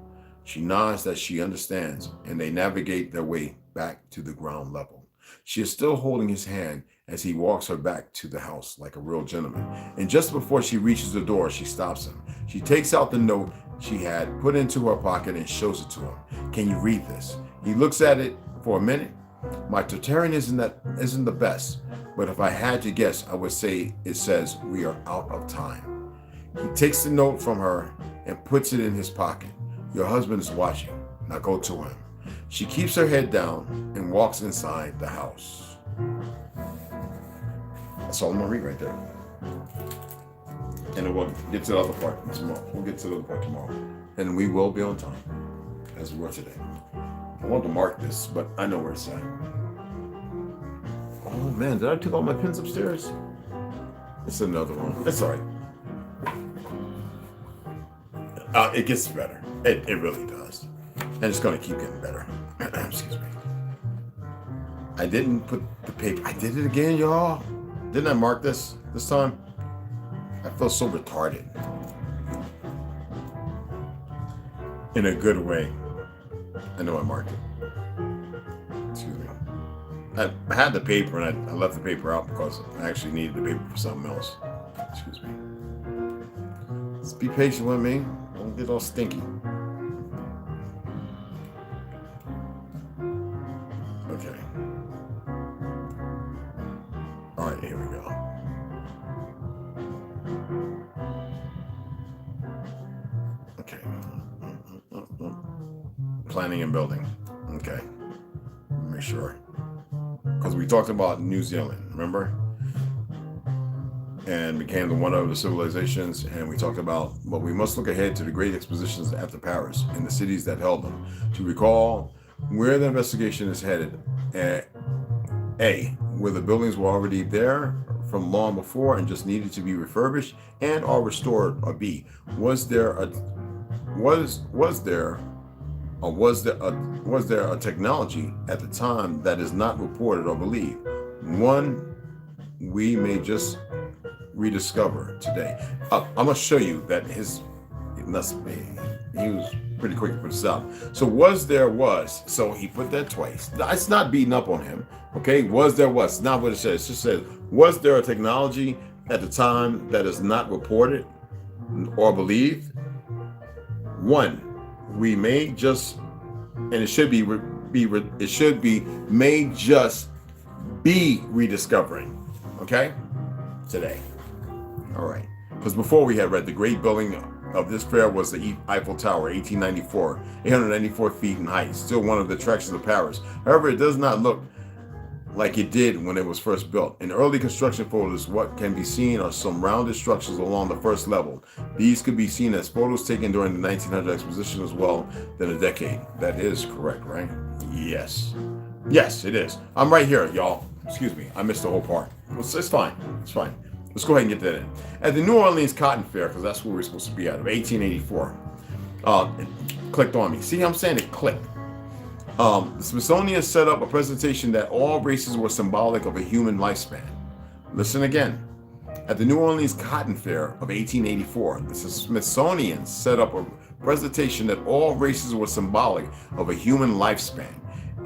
Speaker 1: She nods that she understands, and they navigate their way back to the ground level. She is still holding his hand as he walks her back to the house like a real gentleman. And just before she reaches the door, she stops him. She takes out the note she had put into her pocket and shows it to him. Can you read this? He looks at it for a minute. My Tartarian isn't the best, but if I had to guess, I would say it says we are out of time. He takes the note from her and puts it in his pocket. Your husband is watching. Now go to him. She keeps her head down and walks inside the house. That's all I'm gonna read right there. And then we'll get to the other part tomorrow. We'll get to the other part tomorrow. And we will be on time, as we were today. I want to mark this, but I know where it's at. Oh man, did I take all my pins upstairs? It's another one. It's all right. It gets better. It really does. And it's going to keep getting better. Excuse me. I didn't put the paper. I did it again, y'all. Didn't I mark this time? I feel so retarded. In a good way. I know I marked it. Excuse me. I had the paper and I left the paper out because I actually needed the paper for something else. Excuse me. Just be patient with me. Don't get all stinky. Okay. All right, here we go. Okay. Planning and building. Okay. Make sure. Because we talked about New Zealand, remember? And became one of the civilizations, and we talked about, but we must look ahead to the great expositions after Paris and the cities that held them to recall where the investigation is headed. A, where the buildings were already there from long before and just needed to be refurbished and or restored. Or B, was there a technology at the time that is not reported or believed? One we may just rediscover today. I'm gonna show you that he was pretty quick to put this out. So so he put that twice. It's not beating up on him, okay? It's not what it says. It just says, was there a technology at the time that is not reported or believed? One, we may just, and it should be may just be rediscovering, okay? Today. All right. Because before we had read the great building of this fair was the Eiffel Tower, 1894, 894 feet in height, still one of the attractions of Paris. However, it does not look like it did when it was first built. In early construction photos, what can be seen are some rounded structures along the first level. These could be seen as photos taken during the 1900 exposition as well than a decade. That is correct, right? Yes. Yes, it is. I'm right here, y'all. Excuse me. I missed the whole part. It's fine. It's fine. Let's go ahead and get that in. At the New Orleans Cotton Fair, because that's where we're supposed to be at, of 1884. It clicked on me. See, I'm saying it clicked. The Smithsonian set up a presentation that all races were symbolic of a human lifespan. Listen again. At the New Orleans Cotton Fair of 1884, the Smithsonian set up a presentation that all races were symbolic of a human lifespan.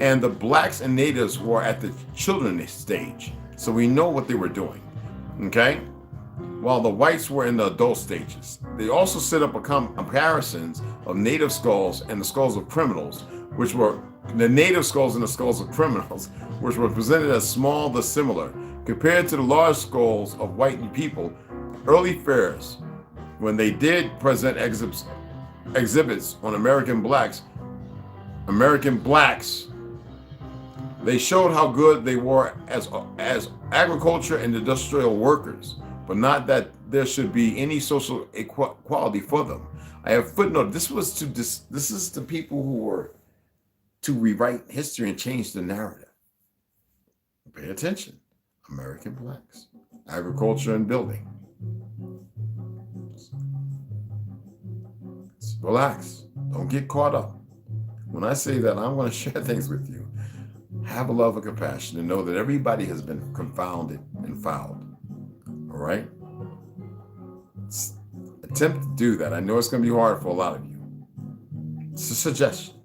Speaker 1: And the blacks and natives were at the children's stage, so we know what they were doing. Okay? While the whites were in the adult stages. They also set up comparisons of native skulls and the skulls of criminals, which were the native skulls and the skulls of criminals, which were presented as small but similar, compared to the large skulls of white people. Early fairs, when they did present exhibits on American blacks, they showed how good they were as agriculture and industrial workers, but not that there should be any social equality for them. I have footnoted. This is the people who were to rewrite history and change the narrative. Pay attention. American blacks, agriculture and building. Relax. Don't get caught up. When I say that, I'm going to share things with you. Have a love and compassion and know that everybody has been confounded and fouled. All right? Attempt to do that. I know it's going to be hard for a lot of you. It's a suggestion.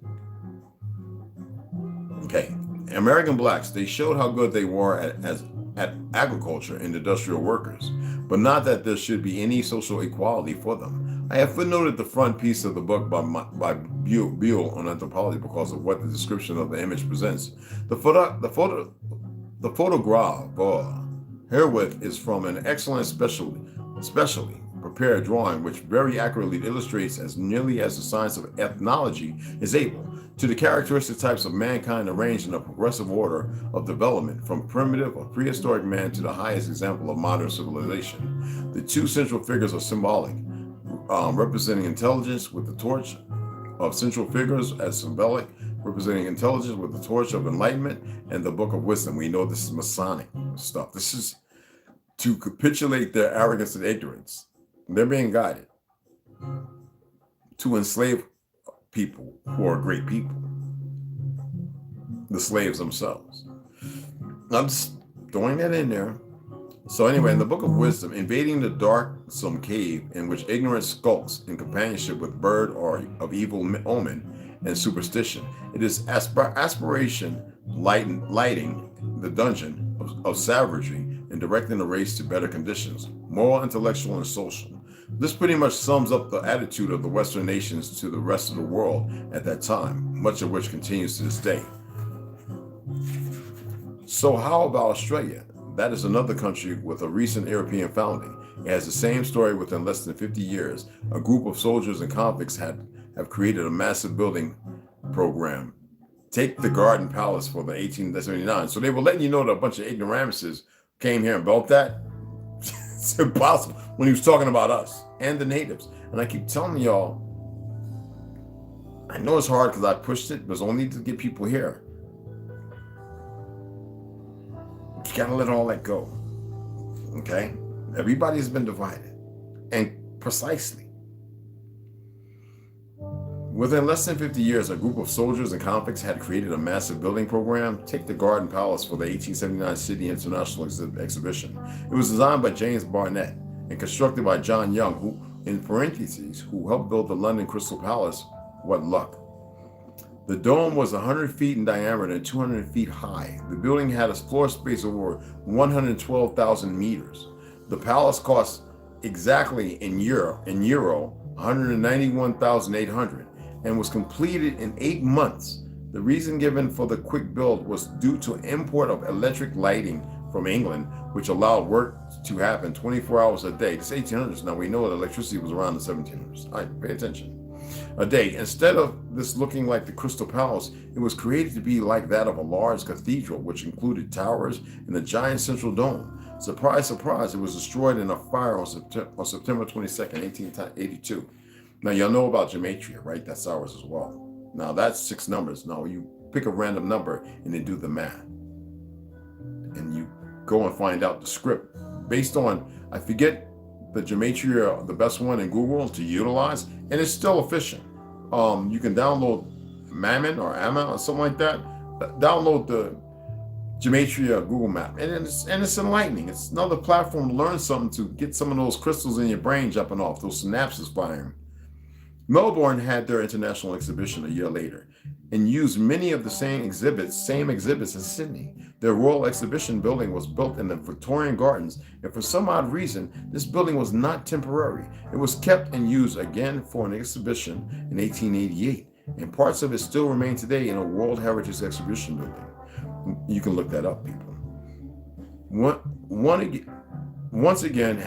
Speaker 1: Okay. American blacks, they showed how good they were at agriculture and industrial workers, but not that there should be any social equality for them. I have footnoted the front piece of the book by Buell on anthropology because of what the description of the image presents. The photograph herewith is from an excellent specially prepared drawing which very accurately illustrates as nearly as the science of ethnology is able to the characteristic types of mankind arranged in a progressive order of development from primitive or prehistoric man to the highest example of modern civilization. The two central figures are symbolic, representing intelligence with the torch of central figures as symbolic, representing intelligence with the torch of enlightenment and the book of wisdom. We know this is Masonic stuff. This is to capitulate their arrogance and ignorance. They're being guided to enslave people who are great people, the slaves themselves. I'm just throwing that in there. So anyway, in the book of wisdom, invading the darksome cave in which ignorance skulks in companionship with bird or of evil omen and superstition, it is aspiration lighting the dungeon of savagery and directing the race to better conditions, moral, intellectual, and social. This pretty much sums up the attitude of the Western nations to the rest of the world at that time, much of which continues to this day. So how about Australia? That is another country with a recent European founding. It has the same story within less than 50 years. A group of soldiers and convicts have created a massive building program. Take the Garden Palace for the 1879. So they were letting you know that a bunch of ignoramuses came here and built that. It's impossible when he was talking about us and the natives. And I keep telling y'all, I know it's hard because I pushed it, but it's only to get people here. You gotta let all that go. Okay? Everybody's been divided. And precisely. Within less than 50 years, a group of soldiers and convicts had created a massive building program. Take the Garden Palace for the 1879 Sydney International Exhibition. It was designed by James Barnett and constructed by John Young, who, in parentheses, who helped build the London Crystal Palace. What luck. The dome was 100 feet in diameter and 200 feet high. The building had a floor space of over 112,000 meters. The palace cost exactly in euro 191,800 and was completed in 8 months. The reason given for the quick build was due to import of electric lighting from England, which allowed work to happen 24 hours a day. It's 1800s. Now we know that electricity was around the 1700s. All right, pay attention. A day. Instead of this looking like the Crystal Palace, it was created to be like that of a large cathedral, which included towers and a giant central dome. Surprise, surprise, it was destroyed in a fire on September 22nd, 1882. Now, y'all know about gematria, right? That's ours as well. Now, that's 6 numbers. Now, you pick a random number and then do the math. And you go and find out the script based on, I forget the gematria, the best one in Google to utilize, and it's still efficient. You can download Mammon or Amma or something like that. Download the gematria Google map, and it's enlightening. It's another platform to learn something, to get some of those crystals in your brain jumping off, those synapses firing. Melbourne had their international exhibition a year later and used many of the same exhibits as Sydney. Their Royal Exhibition building was built in the Victorian Gardens, and for some odd reason, this building was not temporary. It was kept and used again for an exhibition in 1888, and parts of it still remain today in a World Heritage Exhibition building. You can look that up, people. One again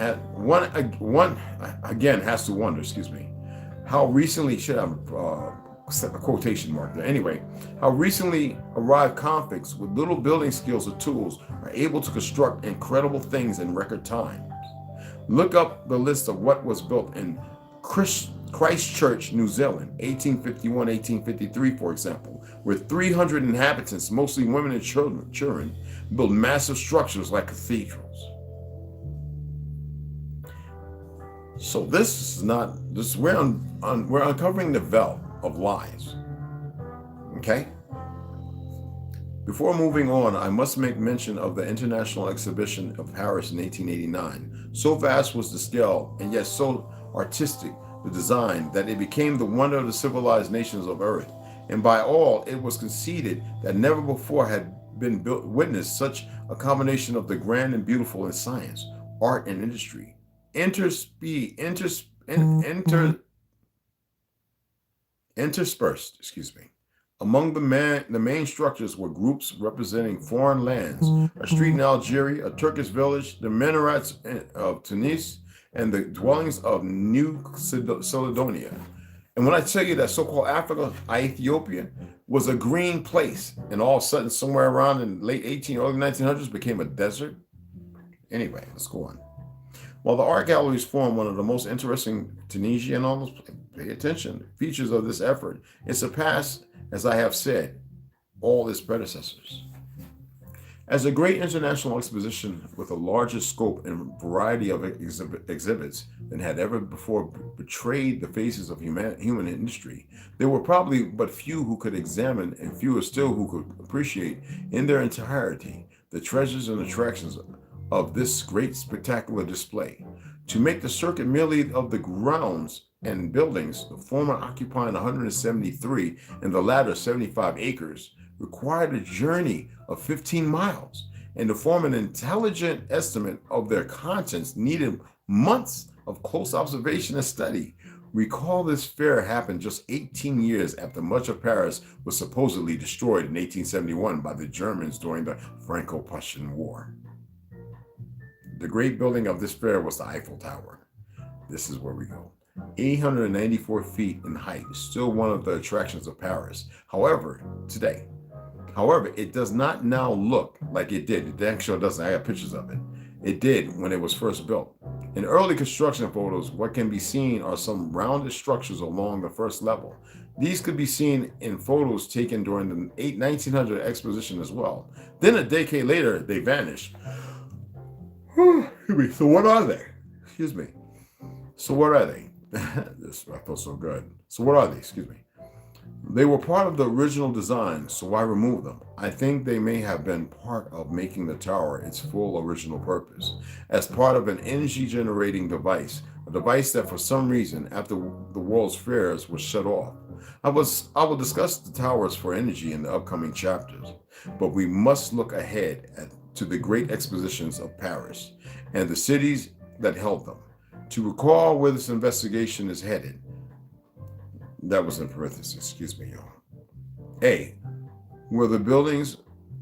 Speaker 1: has to wonder, how recently, should have set a quotation mark there. Anyway, how recently arrived convicts with little building skills or tools are able to construct incredible things in record time. Look up the list of what was built in Christchurch, New Zealand, 1851, 1853, for example, where 300 inhabitants, mostly women and children, built massive structures like cathedrals. So we're uncovering the veil of lies. Okay? Before moving on, I must make mention of the International Exhibition of Paris in 1889. So vast was the scale, and yet so artistic the design, that it became the wonder of the civilized nations of Earth. And by all, it was conceded that never before had been witnessed such a combination of the grand and beautiful in science, art, and industry. Interspersed, among the main structures were groups representing foreign lands, a street in Algeria, a Turkish village, the minarets of Tunis, and the dwellings of New Caledonia. And when I tell you that so-called Africa, Ethiopia, was a green place, and all of a sudden, somewhere around in late early 1900s, became a desert. Anyway, let's go on. While the art galleries form one of the most interesting Tunisian, almost pay attention, features of this effort, it surpassed, as I have said, all its predecessors. As a great international exposition with a larger scope and variety of exhibits than had ever before betrayed the faces of human industry, there were probably but few who could examine, and fewer still who could appreciate in their entirety the treasures and attractions of this great spectacular display. To make the circuit merely of the grounds and buildings, the former occupying 173 and the latter 75 acres, required a journey of 15 miles, and to form an intelligent estimate of their contents needed months of close observation and study. Recall this fair happened just 18 years after much of Paris was supposedly destroyed in 1871 by the Germans during the Franco-Prussian War. The great building of this fair was the Eiffel Tower. This is where we go. 894 feet in height, still one of the attractions of Paris. However, it does not now look like it did. It damn sure doesn't. I got pictures of it. It did when it was first built. In early construction photos, what can be seen are some rounded structures along the first level. These could be seen in photos taken during the 1900 exposition as well. Then a decade later, they vanished. So what are they? So what are they? I feel so good. So what are they? They were part of the original design, so why remove them? I think they may have been part of making the tower its full original purpose, as part of an energy generating device, a device that for some reason, after the World's Fairs was shut off. I will discuss the towers for energy in the upcoming chapters, but we must look ahead to the great expositions of Paris and the cities that held them. To recall where this investigation is headed, that was in parentheses, y'all. A, where the buildings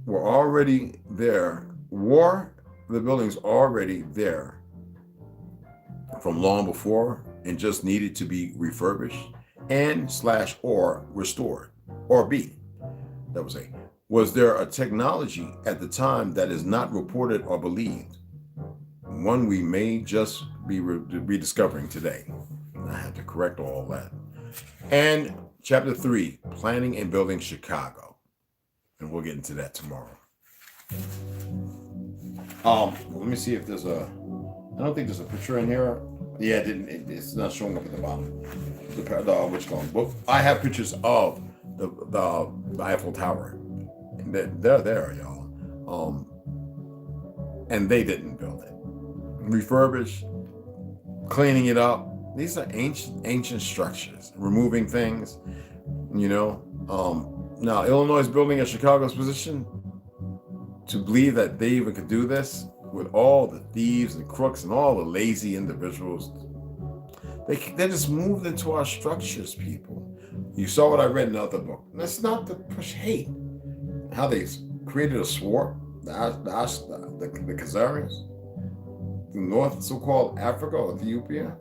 Speaker 1: were already there Were the buildings already there from long before and just needed to be refurbished and slash or restored? Or B, that was A, was there a technology at the time that is not reported or believed? One we may just be rediscovering today. I had to correct all that. And chapter 3, planning and building Chicago. And we'll get into that tomorrow. Let me see if there's I don't think there's a picture in here. Yeah, it's not showing up at the bottom. Which book? I have pictures of the Eiffel Tower. They're there, y'all. And they didn't build it. Refurbished, cleaning it up. These are ancient structures, removing things, Now, Illinois is building at Chicago's position to believe that they even could do this with all the thieves and crooks and all the lazy individuals. They just moved into our structures, people. You saw what I read in the other book. That's not to push hate. How they created a sword, the Khazarians, the North, so-called Africa or Ethiopia,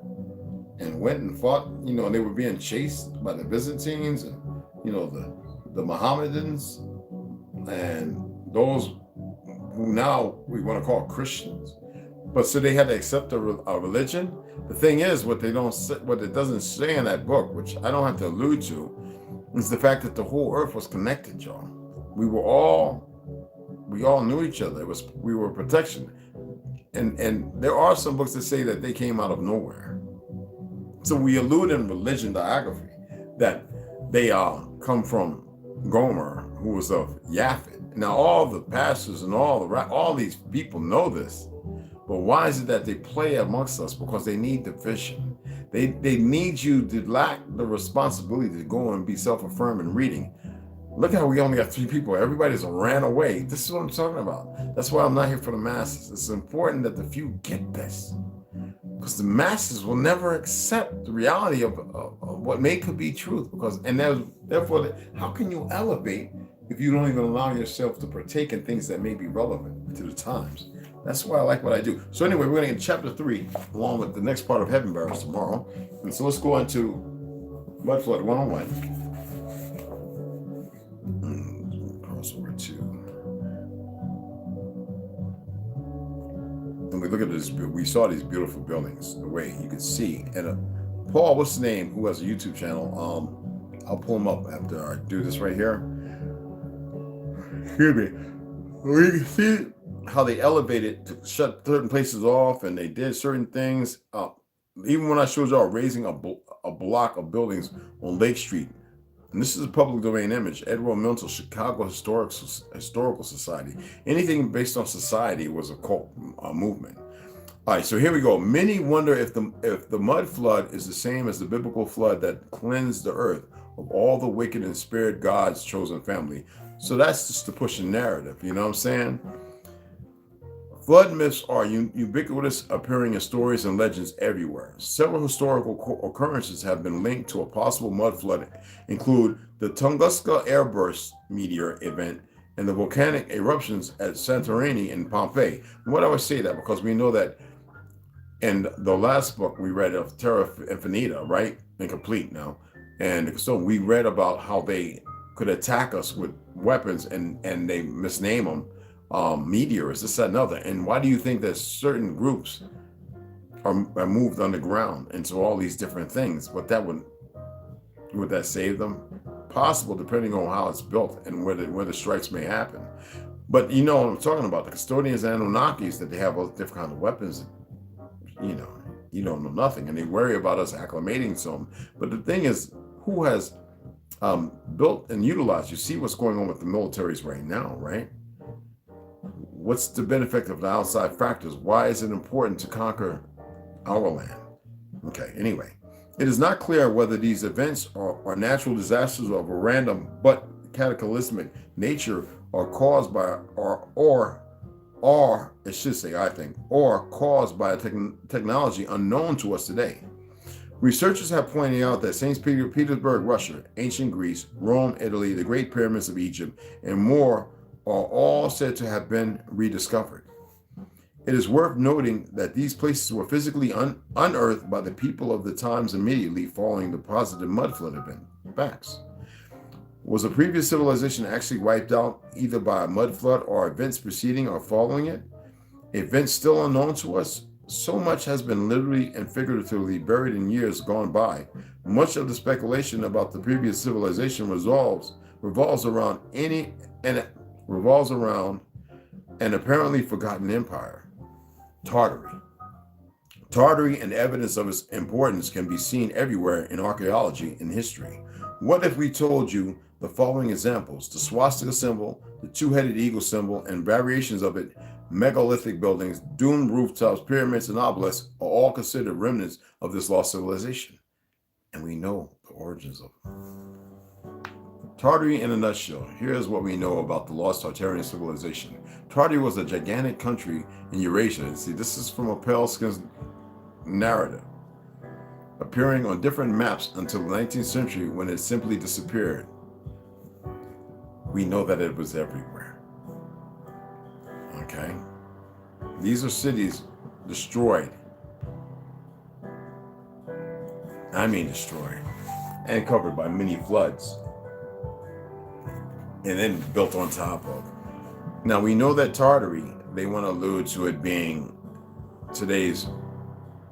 Speaker 1: and went and fought, and they were being chased by the Byzantines and, the Mohammedans and those who now we want to call Christians. But so they had to accept a religion. The thing is, what it doesn't say in that book, which I don't have to allude to, is the fact that the whole earth was connected, y'all. We all knew each other. We were protection. And there are some books that say that they came out of nowhere. So we allude in religion biography that they come from Gomer, who was of Japhet. Now all the pastors and all these people know this, but why is it that they play amongst us? Because they need the vision. They need you to lack the responsibility to go and be self-affirming reading. Look how we only got 3 people. Everybody's ran away. This is what I'm talking about. That's why I'm not here for the masses. It's important that the few get this, because the masses will never accept the reality of what could be truth. Therefore, how can you elevate if you don't even allow yourself to partake in things that may be relevant to the times? That's why I like what I do. So anyway, we're going to get chapter 3 along with the next part of Heaven Bearers tomorrow. And so let's go into Mud Flood 101. Cross over to, and we look at this. We saw these beautiful buildings. The way you could see, and Paul, what's his name? Who has a YouTube channel? I'll pull him up after I do this right here. Excuse me. We can see how they elevated to shut certain places off, and they did certain things. Even when I showed y'all raising a block of buildings on Lake Street, and this is a public domain image, Edward Milton, Chicago Historical Society. Anything based on society was a cult movement. All right, so here we go. Many wonder if the mud flood is the same as the biblical flood that cleansed the earth of all the wicked and spirit God's chosen family. So that's just to push a narrative, you know what I'm saying? Flood myths are ubiquitous, appearing in stories and legends everywhere. Several historical occurrences have been linked to a possible mud flood, include the Tunguska airburst meteor event and the volcanic eruptions at Santorini and Pompeii. And why do I say that? Because we know that in the last book we read of Terra Infinita, right? Incomplete now. And so we read about how they could attack us with weapons and they misname them. Meteors, this, that, and other. And why do you think that certain groups are moved underground into all these different things? But would that save them? Possible, depending on how it's built and where the strikes may happen. But you know what I'm talking about, the custodians and Anunnakis, that they have all different kinds of weapons. You don't know nothing, and they worry about us acclimating to them. But the thing is, who has built and utilized? You see what's going on with the militaries right now, right? What's the benefit of the outside factors? Why is it important to conquer our land? Okay, anyway, it is not clear whether these events are natural disasters of a random but cataclysmic nature or caused by, or it should say, I think, or caused by a technology unknown to us today. Researchers have pointed out that St. Petersburg, Russia, ancient Greece, Rome, Italy, the Great Pyramids of Egypt, and more are all said to have been rediscovered. It is worth noting that these places were physically unearthed by the people of the times immediately following the positive mud flood event. Facts. Was a previous civilization actually wiped out either by a mud flood or events preceding or following it? Events still unknown to us? So much has been literally and figuratively buried in years gone by. Much of the speculation about the previous civilization revolves around an apparently forgotten empire, Tartary. Tartary and evidence of its importance can be seen everywhere in archaeology and history. What if we told you the following examples: the swastika symbol, the two-headed eagle symbol, and variations of it, megalithic buildings, domed rooftops, pyramids, and obelisks are all considered remnants of this lost civilization. And we know the origins of them. Tartary in a nutshell. Here's what we know about the lost Tartarian civilization. Tartary was a gigantic country in Eurasia. See, this is from a pale skin narrative, appearing on different maps until the 19th century when it simply disappeared. We know that it was everywhere. Okay? These are cities destroyed. I mean destroyed. And covered by many floods. And then built on top of. Now we know that Tartary, they want to allude to it being today's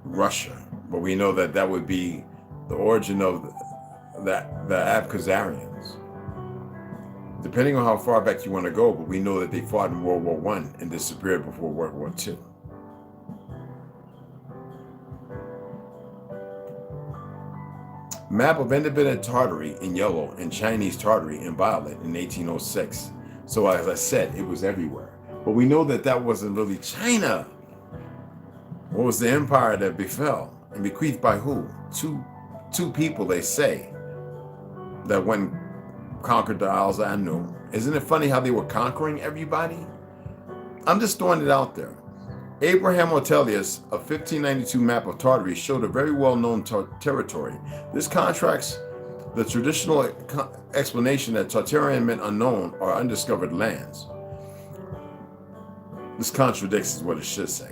Speaker 1: Russia. But we know that that would be the origin of the Abkhazarians. Depending on how far back you want to go, but we know that they fought in World War I and disappeared before World War II. Map of independent Tartary in yellow and Chinese Tartary in violet in 1806. So as I said, it was everywhere. But we know that that wasn't really China. What was the empire that befell? And bequeathed by who? Two people, they say, that went conquered the Isles of Anu. Isn't it funny how they were conquering everybody? I'm just throwing it out there. Abraham Ortelius, a 1592 map of Tartary, showed a very well-known territory. This contracts the traditional explanation that Tartarian meant unknown or undiscovered lands. This contradicts is what it should say.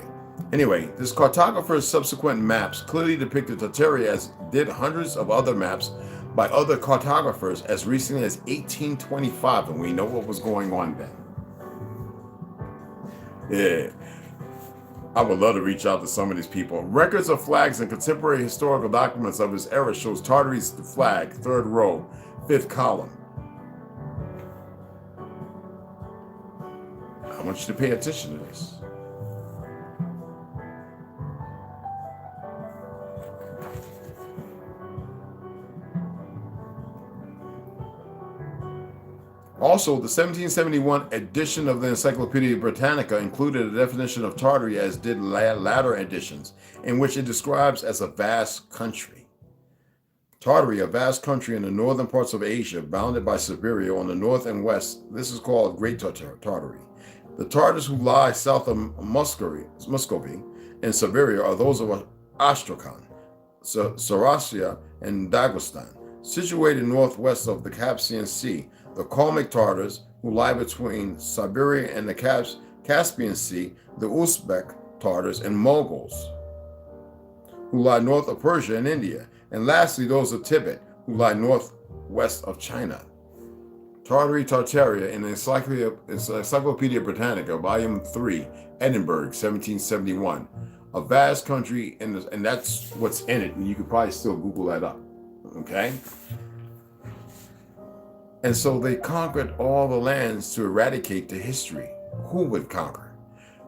Speaker 1: Anyway, this cartographer's subsequent maps clearly depicted Tartary, as did hundreds of other maps by other cartographers as recently as 1825, and we know what was going on then. Yeah, I would love to reach out to some of these people. Records of flags and contemporary historical documents of his era shows Tartary's flag, third row, fifth column. I want you to pay attention to this. Also, the 1771 edition of the Encyclopedia Britannica included a definition of Tartary, as did latter editions, in which it describes as a vast country. Tartary, a vast country in the northern parts of Asia, bounded by Siberia on the north and west. This is called Great Tartary. The Tartars who lie south of Muscovy and Siberia are those of Astrakhan, Saurashtra, and Dagestan, situated northwest of the Caspian Sea. The Kalmyk Tartars, who lie between Siberia and the Caspian Sea, the Uzbek Tartars and Mongols, who lie north of Persia and India, and lastly those of Tibet, who lie northwest of China. Tartary Tartaria in the Encyclopedia Britannica, Volume 3, Edinburgh, 1771. A vast country, and that's what's in it, and you could probably still Google that up, okay? And so they conquered all the lands to eradicate the history. Who would conquer?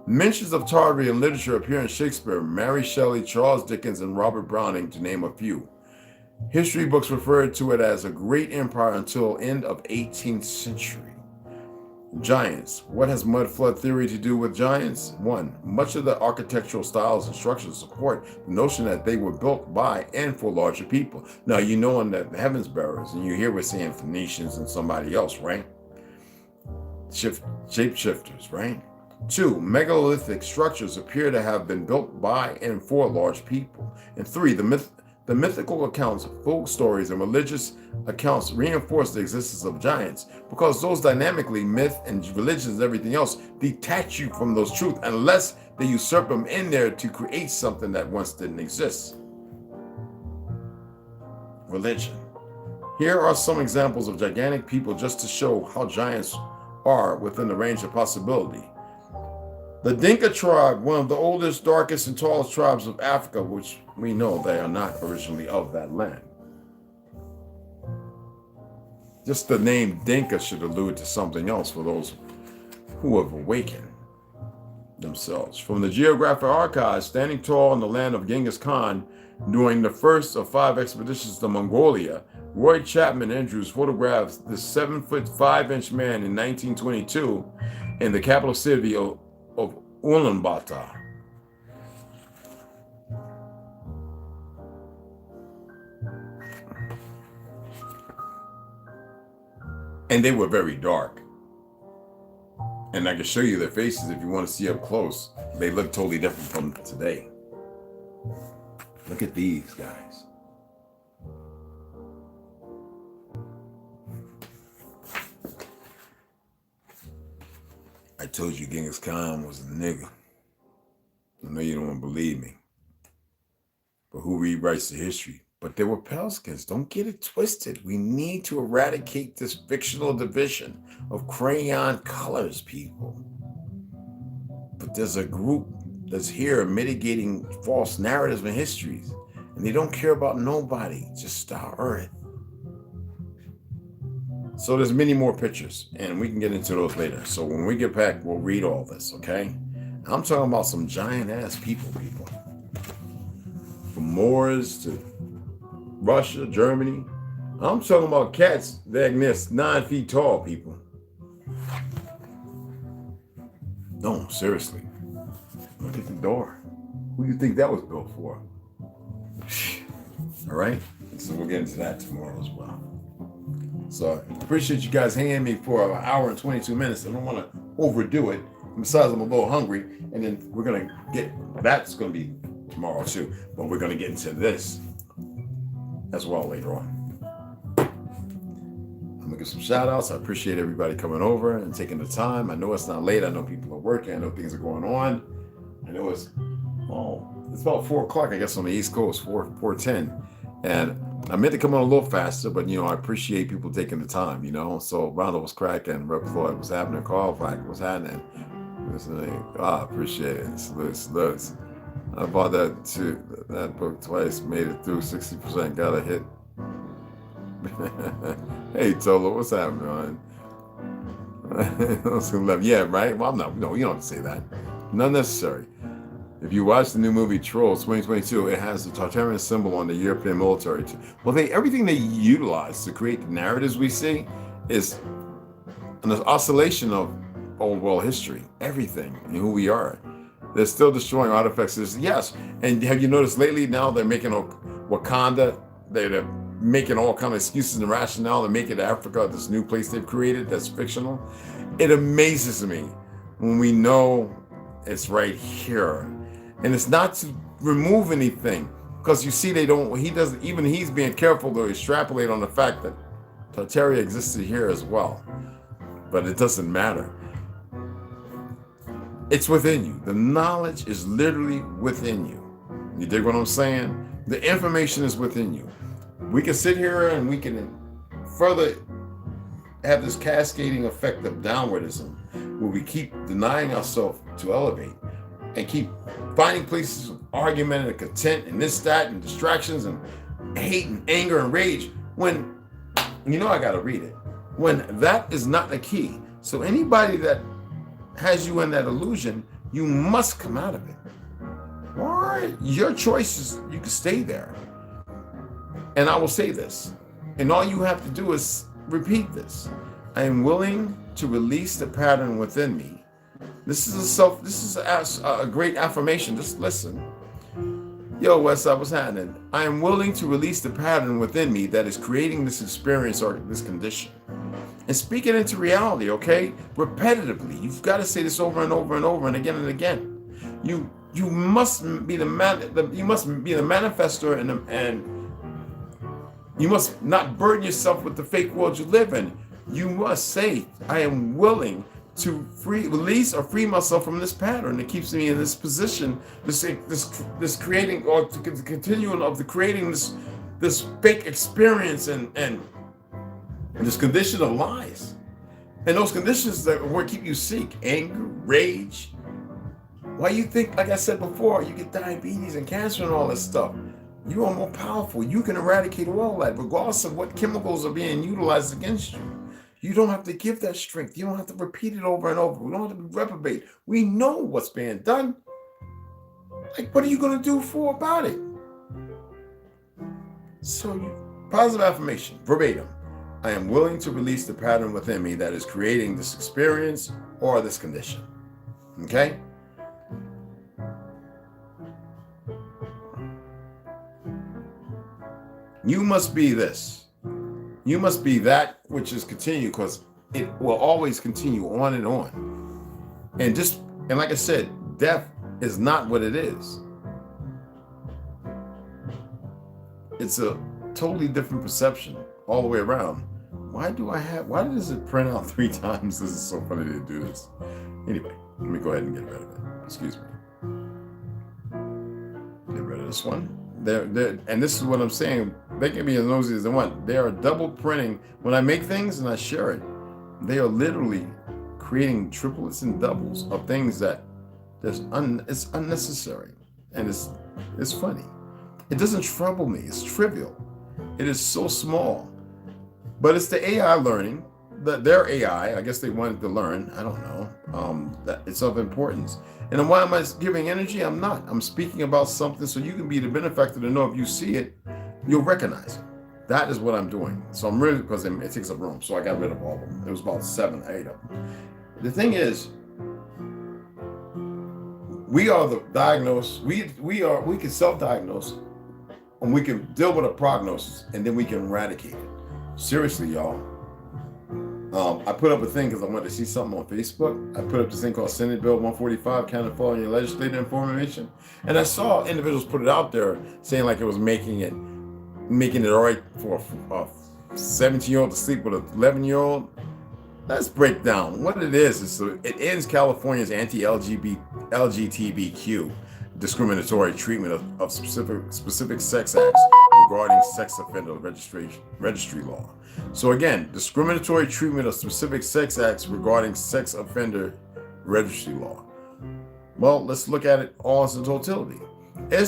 Speaker 1: Mentions of Tartary in literature appear in Shakespeare, Mary Shelley, Charles Dickens, and Robert Browning, to name a few. History books referred to it as a great empire until end of 18th century. Giants. What has mud flood theory to do with giants? 1. Much of the architectural styles and structures support the notion that they were built by and for larger people. Now, you know in the heavens bearers, and you hear we're saying Phoenicians and somebody else, right? Shapeshifters, right? 2. Megalithic structures appear to have been built by and for large people. And 3. The The mythical accounts, folk stories, and religious accounts reinforce the existence of giants because those dynamically, myth and religions and everything else, detach you from those truths unless they usurp them in there to create something that once didn't exist. Religion. Here are some examples of gigantic people just to show how giants are within the range of possibility. The Dinka tribe, one of the oldest, darkest, and tallest tribes of Africa, which we know they are not originally of that land. Just the name Dinka should allude to something else for those who have awakened themselves. From the Geographic Archives, standing tall in the land of Genghis Khan during the first of 5 expeditions to Mongolia, Roy Chapman Andrews photographed the 7'5" man in 1922 in the capital city of Ulaanbaatar. And they were very dark. And I can show you their faces if you want to see up close. They look totally different from today. Look at these guys. I told you Genghis Khan was a nigga. I know you don't want to believe me. But who rewrites the history? But they were pale skins. Don't get it twisted. We need to eradicate this fictional division of crayon colors, people. But there's a group that's here mitigating false narratives and histories. And they don't care about nobody, just our earth. So there's many more pictures, and we can get into those later. So when we get back, we'll read all this, okay? I'm talking about some giant-ass people. From Moors to Russia, Germany. I'm talking about cats that nest 9 feet tall, people. No, seriously. Look at the door. Who do you think that was built for? All right? So we'll get into that tomorrow as well. So I appreciate you guys hanging me for an hour and 22 minutes. I don't want to overdo it. Besides, I'm a little hungry. And then we're going to get, that's going to be tomorrow too. But we're going to get into this as well later on. I'm going to give some shout outs. I appreciate everybody coming over and taking the time. I know it's not late. I know people are working. I know things are going on. I know it's about 4 o'clock, I guess, on the East Coast, 4:10. And I meant to come on a little faster, but, I appreciate people taking the time, So Ronald was cracking, Rep Floyd was happening, Carl Black was happening. I appreciate it. Salutes. I bought that book twice, made it through 60%, got a hit. Hey, ToLU, what's happening, man? Yeah, right? Well, no, you don't have to say that. Not necessary. If you watch the new movie Trolls 2022, it has the Tartarian symbol on the European military. Well, everything they utilize to create the narratives we see is an oscillation of old world history, everything, and who we are. They're still destroying artifacts. Yes, and have you noticed lately now they're making Wakanda, they're making all kind of excuses and rationale to make it Africa, this new place they've created that's fictional. It amazes me when we know it's right here. And it's not to remove anything, because you see he's being careful to extrapolate on the fact that Tartaria existed here as well. But it doesn't matter. It's within you. The knowledge is literally within you. You dig what I'm saying? The information is within you. We can sit here and we can further have this cascading effect of downwardism, where we keep denying ourselves to elevate and keep finding places of argument and content and this, that, and distractions and hate and anger and rage, when, I got to read it, when that is not the key. So anybody that has you in that illusion, you must come out of it. Or your choices, you can stay there. And I will say this, and all you have to do is repeat this. I am willing to release the pattern within me. This is a great affirmation. Just listen. Yo, Westside, what's happening? I am willing to release the pattern within me that is creating this experience or this condition. And speak it into reality, okay? Repetitively. You've got to say this over and over and over and again. You must be the manifestor and You must not burden yourself with the fake world you live in. You must say, I am willing to release or free myself from this pattern that keeps me in this position, this creating, or the continuum of the creating this fake experience and this condition of lies. And those conditions that will keep you sick, anger, rage. Why you think, like I said before, you get diabetes and cancer and all this stuff. You are more powerful. You can eradicate all that, regardless of what chemicals are being utilized against you. You don't have to give that strength. You don't have to repeat it over and over. We don't have to be reprobate. We know what's being done. Like, what are you going to do about it? So, positive affirmation, verbatim. I am willing to release the pattern within me that is creating this experience or this condition. Okay? You must be this. You must be that which is continued, because it will always continue on and on. And like I said, death is not what it is. It's a totally different perception all the way around. Why does it print out 3 times? This is so funny to do this. Anyway, let me go ahead and get rid of it. Excuse me. Get rid of this one. And this is what I'm saying. They can be as nosy as they want. They are double printing. When I make things and I share it, they are literally creating triplets and doubles of things that it's unnecessary. And it's funny. It doesn't trouble me. It's trivial. It is so small. But it's the AI learning. Their AI, I guess they wanted to learn. I don't know. That it's of importance. And why am I giving energy? I'm not. I'm speaking about something so you can be the benefactor to know if you see it, you'll recognize it. That is what I'm doing. So I'm really, because it takes up room. So I got rid of all of them. It was about 7, 8 of them. The thing is, we are the diagnosed. We can self-diagnose, and we can deal with a prognosis, and then we can eradicate it. Seriously, y'all. I put up a thing because I wanted to see something on Facebook. I put up this thing called Senate Bill 145, California Legislative Information. And I saw individuals put it out there saying like it was making it all right for a 17-year-old to sleep with an 11-year-old. Let's break down what it is. It ends California's anti-LGBTQ discriminatory treatment of specific sex acts regarding sex offender registry law. So again, discriminatory treatment of specific sex acts regarding sex offender registry law. Well, let's look at it all as a totality. It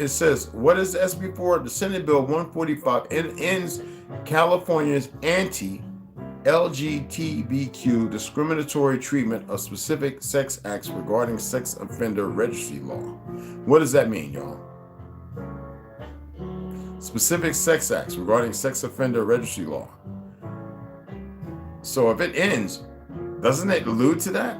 Speaker 1: says, what is the SB for? The Senate Bill 145 ends California's anti-LGBTQ discriminatory treatment of specific sex acts regarding sex offender registry law. What does that mean, y'all? Specific sex acts regarding sex offender registry law. So if it ends, doesn't it allude to that?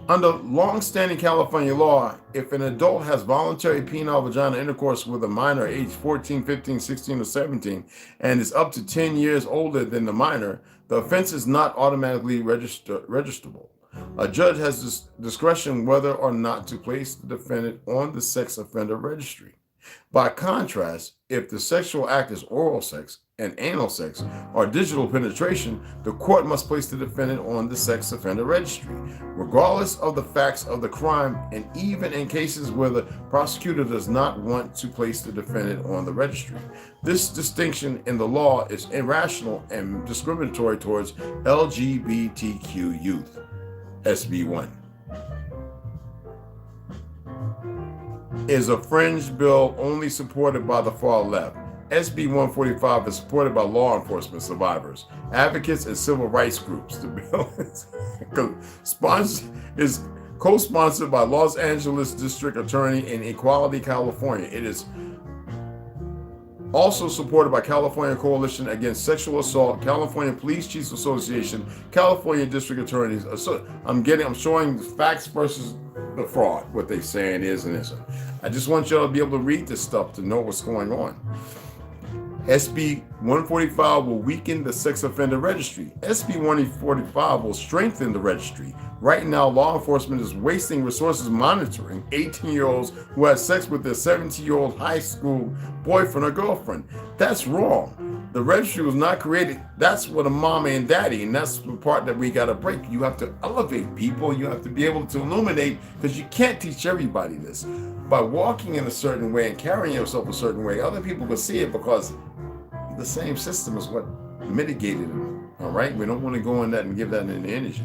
Speaker 1: Under long-standing California law, if an adult has voluntary penile vaginal intercourse with a minor aged 14, 15, 16, or 17 and is up to 10 years older than the minor, the offense is not automatically registrable. A judge has discretion whether or not to place the defendant on the sex offender registry. By contrast, if the sexual act is oral sex and anal sex or digital penetration, the court must place the defendant on the sex offender registry, regardless of the facts of the crime, and even in cases where the prosecutor does not want to place the defendant on the registry. This distinction in the law is irrational and discriminatory towards LGBTQ youth. SB 1 is a fringe bill only supported by the far left. SB 145 is supported by law enforcement survivors, advocates, and civil rights groups. The bill is co-sponsored by Los Angeles District Attorney in Equality, California. It is also supported by California Coalition Against Sexual Assault, California Police Chiefs Association, California District Attorneys. So I'm showing the facts versus the fraud, what they're saying is and isn't. I just want y'all to be able to read this stuff to know what's going on. SB 145 will weaken the sex offender registry. SB 145 will strengthen the registry. Right now, law enforcement is wasting resources monitoring 18-year-olds who had sex with their 17-year-old high school boyfriend or girlfriend. That's wrong. The registry was not created. That's what a mommy and daddy, and that's the part that we got to break. You have to elevate people. You have to be able to illuminate, because you can't teach everybody this. By walking in a certain way and carrying yourself a certain way, other people can see it, because the same system is what mitigated it. All right? We don't want to go in that and give that any energy.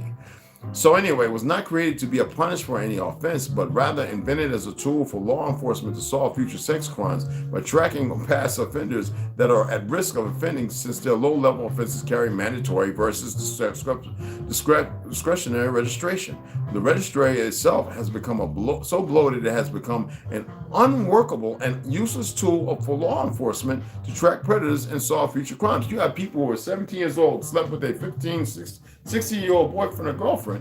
Speaker 1: So anyway, it was not created to be a punish for any offense, but rather invented as a tool for law enforcement to solve future sex crimes by tracking past offenders that are at risk of offending, since their low-level offenses carry mandatory versus discretionary registration. The registry itself has become so bloated it has become an unworkable and useless tool for law enforcement to track predators and solve future crimes. You have people who are 17 years old, slept with a 15, 16-year-old boyfriend or girlfriend,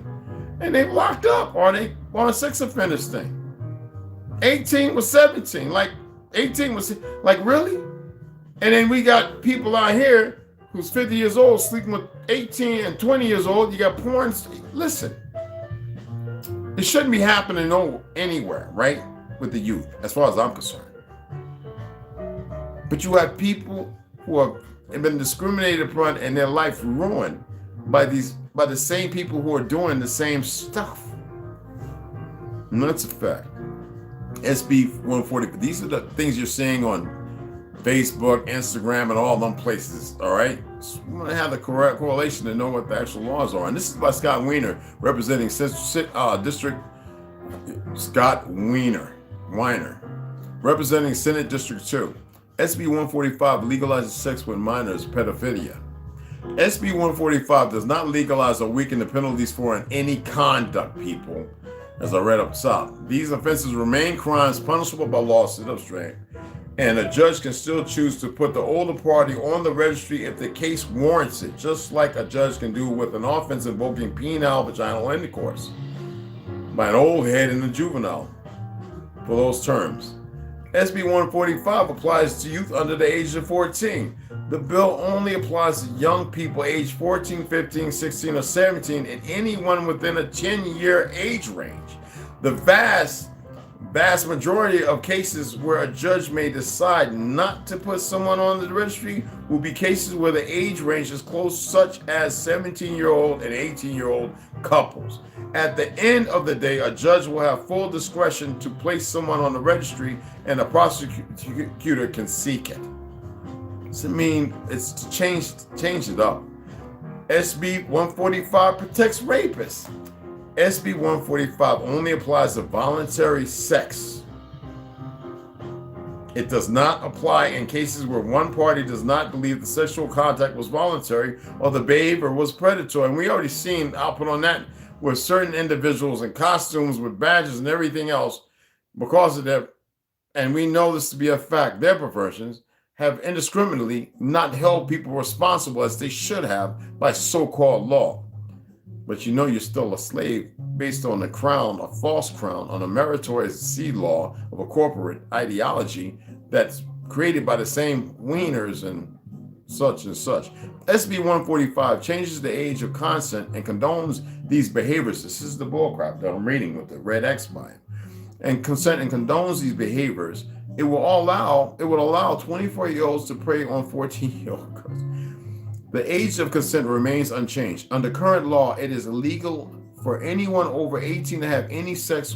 Speaker 1: and they locked up, or they on a sex offenders thing. 18 was 17, like 18 was like, really? And then we got people out here who's 50 years old sleeping with 18 and 20 years old. You got porn. Listen, it shouldn't be happening anywhere, right? With the youth, as far as I'm concerned. But you have people who have been discriminated upon and their life ruined by the same people who are doing the same stuff. And that's a fact. SB 140. These are the things you're seeing on Facebook, Instagram, and all them places. All right. So we want to have the correct correlation to know what the actual laws are. And this is by Scott Weiner, representing District Scott Weiner, representing Senate District 2. SB 145 legalizes sex with minors, pedophilia. SB 145 does not legalize or weaken the penalties for any conduct, people, as I read up top. These offenses remain crimes punishable by law, and a judge can still choose to put the older party on the registry if the case warrants it, just like a judge can do with an offense invoking penile vaginal intercourse by an old head and a juvenile for those terms. SB 145 applies to youth under the age of 14. The bill only applies to young people aged 14, 15, 16, or 17, and anyone within a 10-year age range. The vast majority of cases where a judge may decide not to put someone on the registry will be cases where the age range is close, such as 17-year-old and 18-year-old couples. At the end of the day, a judge will have full discretion to place someone on the registry, and a prosecutor can seek it. So, I mean, it's to change it up. SB 145 protects rapists. SB 145 only applies to voluntary sex. It does not apply in cases where one party does not believe the sexual contact was voluntary or the behavior was predatory. And we already seen output on that, where certain individuals in costumes with badges and everything else, because of their, and we know this to be a fact, their perversions, have indiscriminately not held people responsible as they should have by so-called law. But you know you're still a slave based on the crown, a false crown, on a meritorious seed law of a corporate ideology that's created by the same wieners and such and such. SB 145 changes the age of consent and condones these behaviors. This is the bullcrap that I'm reading with the red X by it. And consent and condones these behaviors. It would allow 24-year-olds to prey on 14-year-old girls. The age of consent remains unchanged. Under current law, it is illegal for anyone over 18 to have any type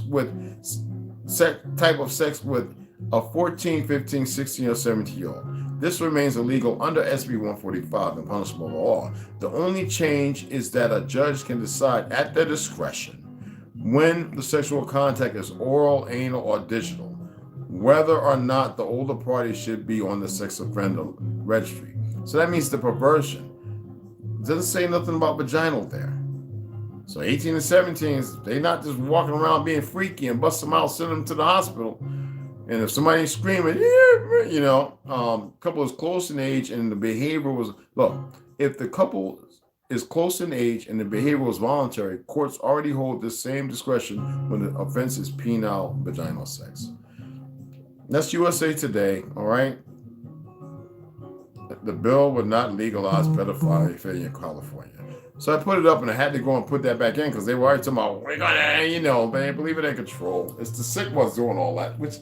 Speaker 1: of sex with a 14, 15, 16, or 17-year-old. This remains illegal under SB 145 and punishable by law. The only change is that a judge can decide at their discretion when the sexual contact is oral, anal, or digital, whether or not the older party should be on the sex offender registry. So that means the perversion. It doesn't say nothing about vaginal there. So 18 and 17, they're not just walking around being freaky and bust them out, send them to the hospital. And if somebody's screaming, couple is close in age and the behavior was, look, if the couple is close in age and the behavior was voluntary, courts already hold the same discretion when the offense is penile vaginal sex. That's USA Today, all right? The bill would not legalize pedophilia in California. So I put it up and I had to go and put that back in because they were already talking about, we're gonna, you know, they believe it in control. It's the sick ones doing all that, which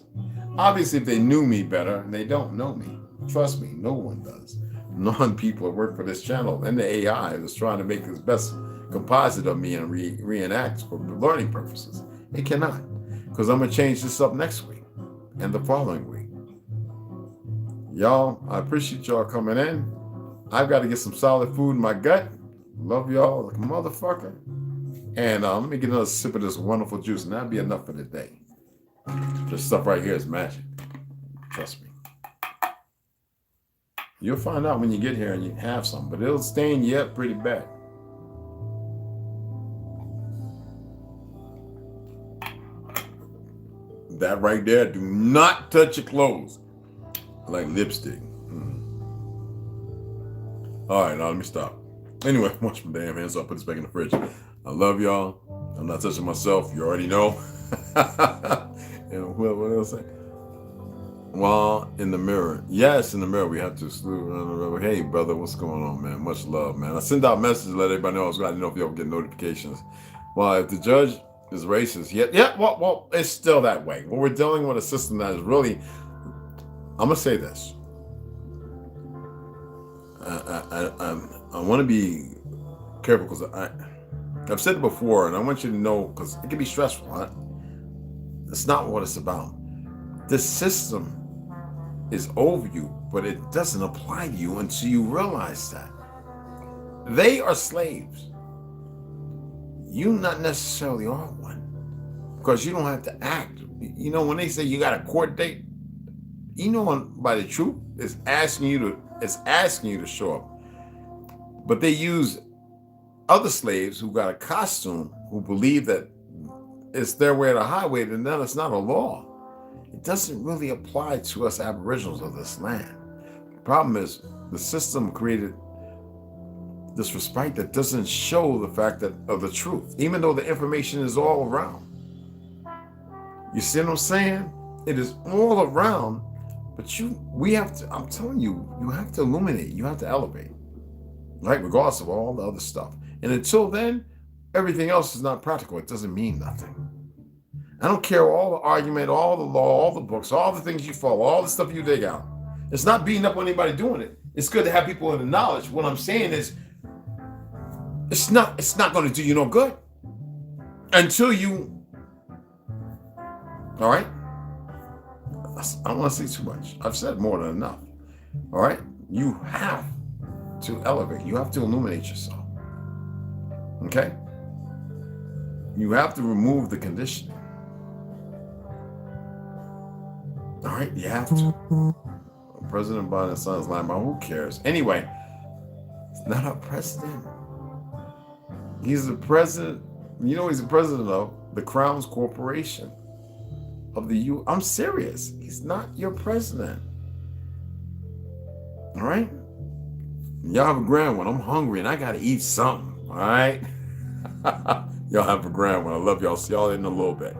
Speaker 1: obviously if they knew me better, and they don't know me. Trust me, no one does. Non-people that work for this channel and the AI is trying to make this best composite of me and reenact for learning purposes. It cannot, because I'm gonna change this up next week and the following week. Y'all, I appreciate y'all coming in. I've got to get some solid food in my gut. Love y'all like a motherfucker. And let me get another sip of this wonderful juice, and that'll be enough for the day. This stuff right here is magic. Trust me. You'll find out when you get here and you have some, but it'll stain you up pretty bad. That right there, do not touch your clothes. Like lipstick. All right, now let me stop. Anyway, wash my damn hands. So I'll put this back in the fridge. I love y'all. I'm not touching myself. You already know. And what else? Well, in the mirror. Yes, in the mirror. We have to salute. Hey, brother, what's going on, man? Much love, man. I send out messages to let everybody know. I was glad to know if y'all get notifications. Well, if the judge is racist, well, it's still that way. Well, we're dealing with a system that is really. I'm gonna say this. I want to be careful because I've said it before, and I want you to know because it can be stressful. Huh? That's not what it's about. This system is over you, but it doesn't apply to you until you realize that they are slaves. You not necessarily are one, because you don't have to act. You know, when they say you got a court date, you know, by the truth, it's asking you to show up. But they use other slaves who got a costume, who believe that it's their way or the highway, and then it's not a law. It doesn't really apply to us aboriginals of this land. The problem is the system created this respite that doesn't show the fact of the truth, even though the information is all around. You see what I'm saying? It is all around, but we have to, I'm telling you, you have to illuminate, you have to elevate, right? Regardless of all the other stuff. And until then, everything else is not practical. It doesn't mean nothing. I don't care all the argument, all the law, all the books, all the things you follow, all the stuff you dig out. It's not beating up on anybody doing it. It's good to have people in the knowledge. What I'm saying is, it's not going to do you no good until you, all right? I don't want to say too much. I've said more than enough. All right? You have to elevate. You have to illuminate yourself. Okay? You have to remove the conditioning. All right? You have to. President Biden's son's lying about who cares? Anyway, it's not our president. He's the president. You know he's the president of the Crown's Corporation. Of the U. I'm serious. He's not your president. All right? Y'all have a grand one. I'm hungry and I got to eat something. All right? Y'all have a grand one. I love y'all. See y'all in a little bit.